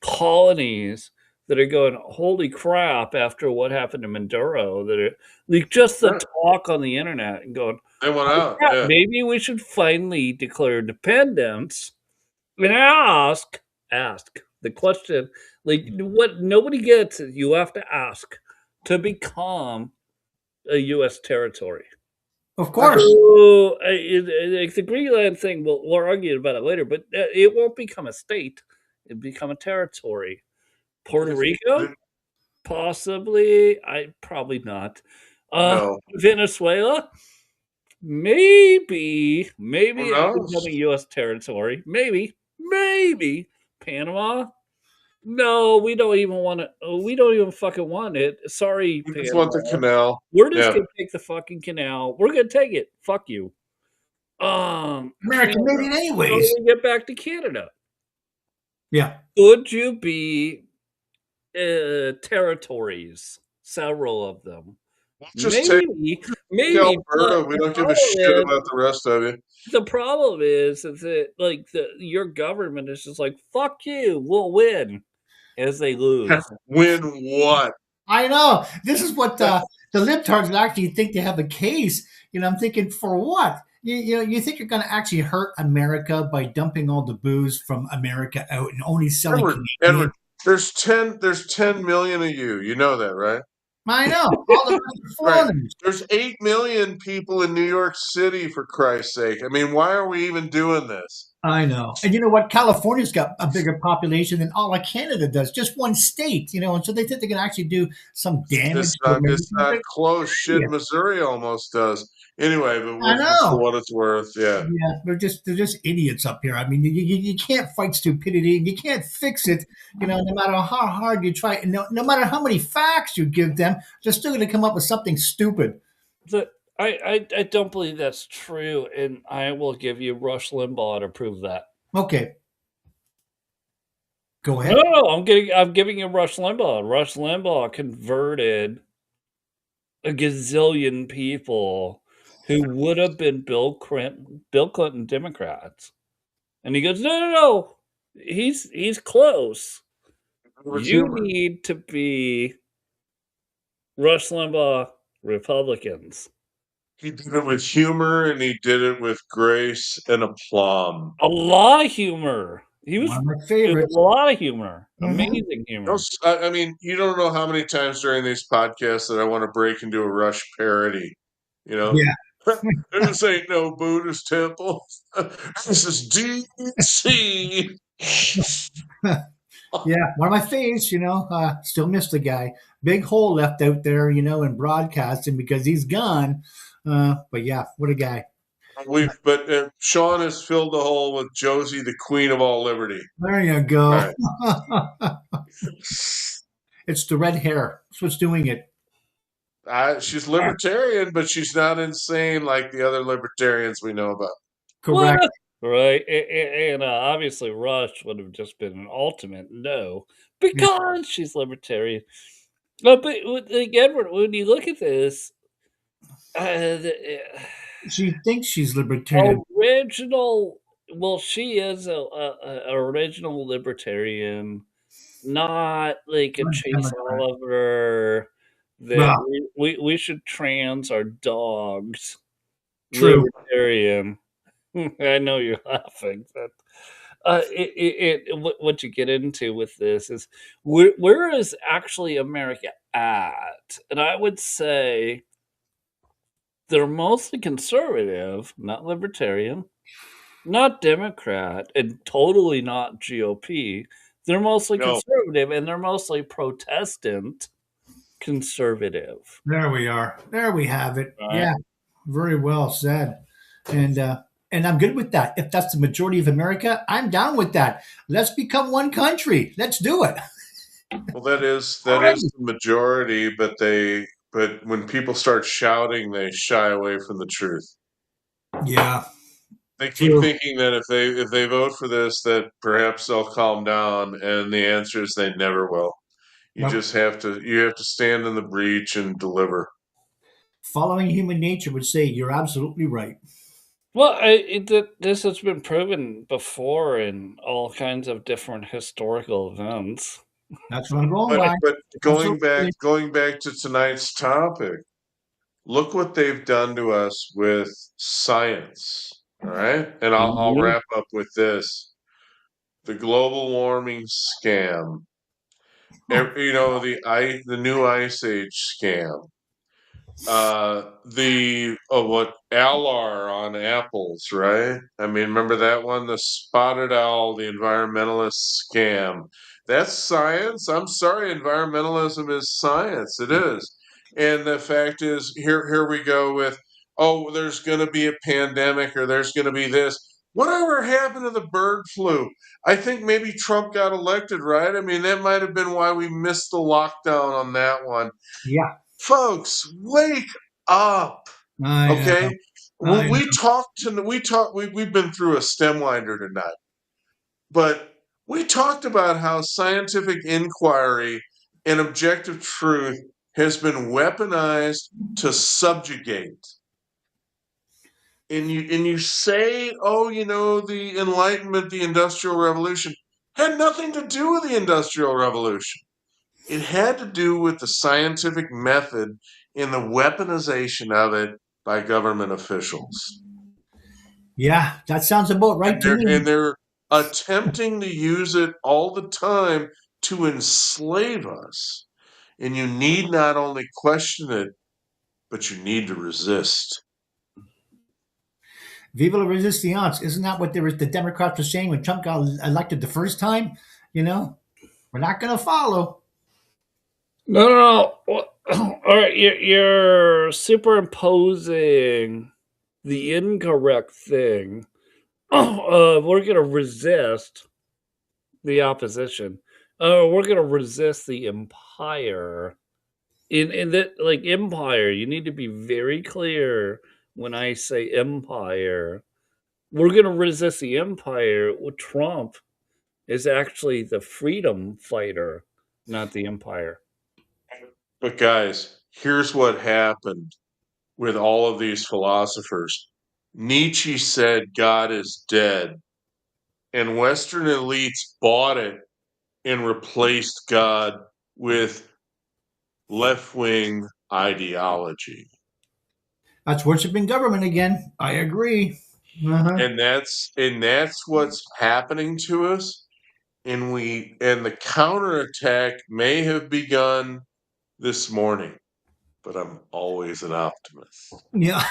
colonies that are going, holy crap, after what happened to Maduro, that are like just the Right. talk on the internet and going, They went out. yeah, Yeah. maybe we should finally declare independence and ask the question, like what nobody gets is you have to ask to become a U.S. territory. Of course. So, like the Greenland thing, we'll argue about it later, but it won't become a state; it'll become a territory. Puerto Rico, possibly. Probably not. No. Venezuela, maybe Who knows? becoming U.S. territory. Maybe Panama. No, we don't even want to. We don't even fucking want it. Sorry, We just Panama. want the canal. We're just Yeah. gonna take the fucking canal. We're gonna take it. Fuck you. American made it How anyways. do we get back to Canada? Yeah. Could you be territories? Several of them. Just take Maybe. Alberta. We but don't the give a shit problem is- about the rest of you. The problem is that like your government is just like fuck you. We'll win as they lose. Win what? I know. This is what the libtards actually think they have a case. You know, I'm thinking, for what? You think you're going to actually hurt America by dumping all the booze from America out and only selling Edward, there's 10 million of you. You know that, right? I know. All the rest are Right. foreigners. There's 8 million people in New York City, for Christ's sake. I mean, why are we even doing this? I know. And you know what? California's got a bigger population than all of Canada does. Just one state, you know, and so they think they can actually do some damage. It's not close. Shit, Yeah. Missouri almost does. Anyway, but I know. for what it's worth, yeah. Yeah, they're just idiots up here. I mean, you can't fight stupidity, and you can't fix it. You know, no matter how hard you try, and no matter how many facts you give them, they're still going to come up with something stupid. I don't believe that's true, and I will give you Rush Limbaugh to prove that. Okay, go ahead. No, I'm giving you Rush Limbaugh. Rush Limbaugh converted a gazillion people who would have been Bill Clinton Democrats, and he goes, no, he's close. You need to be Rush Limbaugh Republicans. He did it with humor, and he did it with grace and aplomb. A lot of humor. He was One of my it was favorites. a lot of humor. Mhm. Amazing humor. I mean, you don't know how many times during these podcasts that I want to break into a Rush parody. You know? Yeah. This ain't no Buddhist temple. This is DC. Yeah, one of my faves, you know, still miss the guy. Big hole left out there, you know, in broadcasting because he's gone. But yeah, what a guy. But Sean has filled the hole with Josie, the queen of all liberty. There you go. Right. It's the red hair. That's what's doing it. She's libertarian, but she's not insane like the other libertarians we know about. Correct. What? Right, and obviously Rush would have just been an ultimate no because she's libertarian. But like Edward, when you look at this, She thinks she's libertarian. well, she is a original libertarian, not like a Not Chase Democrat. Oliver. That No. we should trans our dogs. True. Libertarian. I know you're laughing, but what you get into with this is where is actually America at? And I would say they're mostly conservative, not libertarian, not Democrat, and totally not GOP. They're mostly No. conservative, and they're mostly Protestant conservative. There we are. There we have it. Right. Yeah, very well said. And I'm good with that. If that's the majority of America, I'm down with that. Let's become one country. Let's do it. Well, that is the majority, but but when people start shouting, they shy away from the truth. Yeah. They keep True. thinking that if they vote for this, that perhaps they'll calm down, and the answer is they never will. You Nope. just have to stand in the breach and deliver. Following human nature would say you're absolutely right. Well, this has been proven before in all kinds of different historical events. That's what I'm going by. But Absolutely. going back to tonight's topic, look what they've done to us with science. All right, and I'll Mhm. wrap up with this: the global warming scam. You know, the new ice age scam. The what Alar on apples, right? I mean, remember that one, the spotted owl, the environmentalist scam. That's science. I'm sorry, environmentalism is science. It is. And the fact is, here we go with, oh, there's going to be a pandemic or there's going to be this. Whatever happened to the bird flu? I think maybe Trump got elected, right? I mean, that might have been why we missed the lockdown on that one. Yeah. Folks, wake up. I know. Okay. Well, I we've been through a stem winder tonight, but we talked about how scientific inquiry and objective truth has been weaponized to subjugate. And you say, oh, you know, the Enlightenment, the Industrial Revolution had nothing to do with the Industrial Revolution. It had to do with the scientific method and the weaponization of it by government officials. Yeah, that sounds about right to me. And they're attempting to use it all the time to enslave us. And you need not only question it, but you need to resist. Viva la resistance. Isn't that what the Democrats were saying when Trump got elected the first time? You know, we're not going to follow. No. All right, you're superimposing the incorrect thing. We're going to resist the opposition. We're going to resist the empire. In that, like, empire, you need to be very clear when I say empire. We're going to resist the empire. Well, Trump is actually the freedom fighter, not the empire. But guys, here's what happened with all of these philosophers. Nietzsche said God is dead, and Western elites bought it and replaced God with left-wing ideology. That's worshiping government again. I agree. Uh-huh. And that's what's happening to us. And the counterattack may have begun this morning, but I'm always an optimist. Yeah.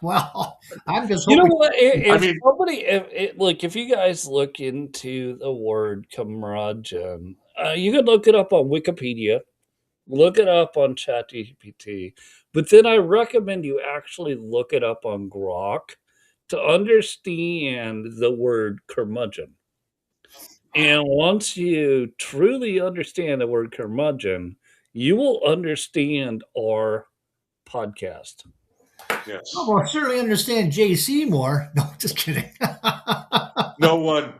Well, I'm just You know hoping. what? I mean- If you guys look into the word curmudgeon, you can look it up on Wikipedia, look it up on ChatGPT, but then I recommend you actually look it up on Grok to understand the word curmudgeon. And once you truly understand the word curmudgeon, you will understand our podcast. Yes. Oh, well, I certainly understand JC more. No, just kidding. No one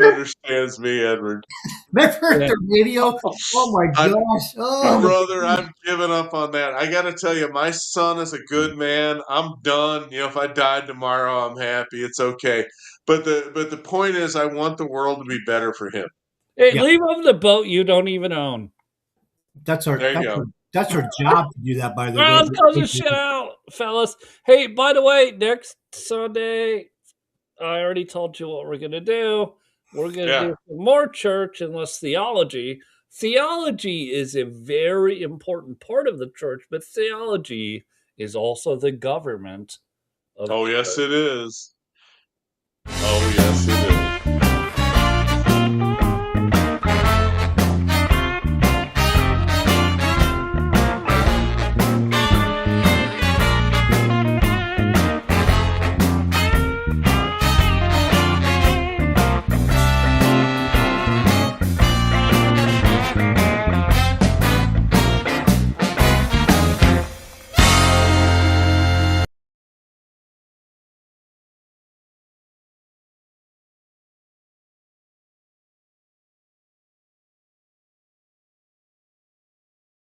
understands me, Edward. Remember the radio? Oh my I'm- gosh! Oh, Brother, I've given up on that. I got to tell you, my son is a good man. I'm done. You know, if I died tomorrow, I'm happy. It's okay. But the point is, I want the world to be better for him. Hey, Yeah. leave off the boat you don't even own. that's our There you go. that's our job to do that. By the Well, let's close way, this shit out, fellas. Hey, by the way, next Sunday, I already told you what we're gonna do. We're gonna do some more church and less theology. Theology is a very important part of the church, but theology is also the government of Oh, yes, it is. Oh, yes, it is.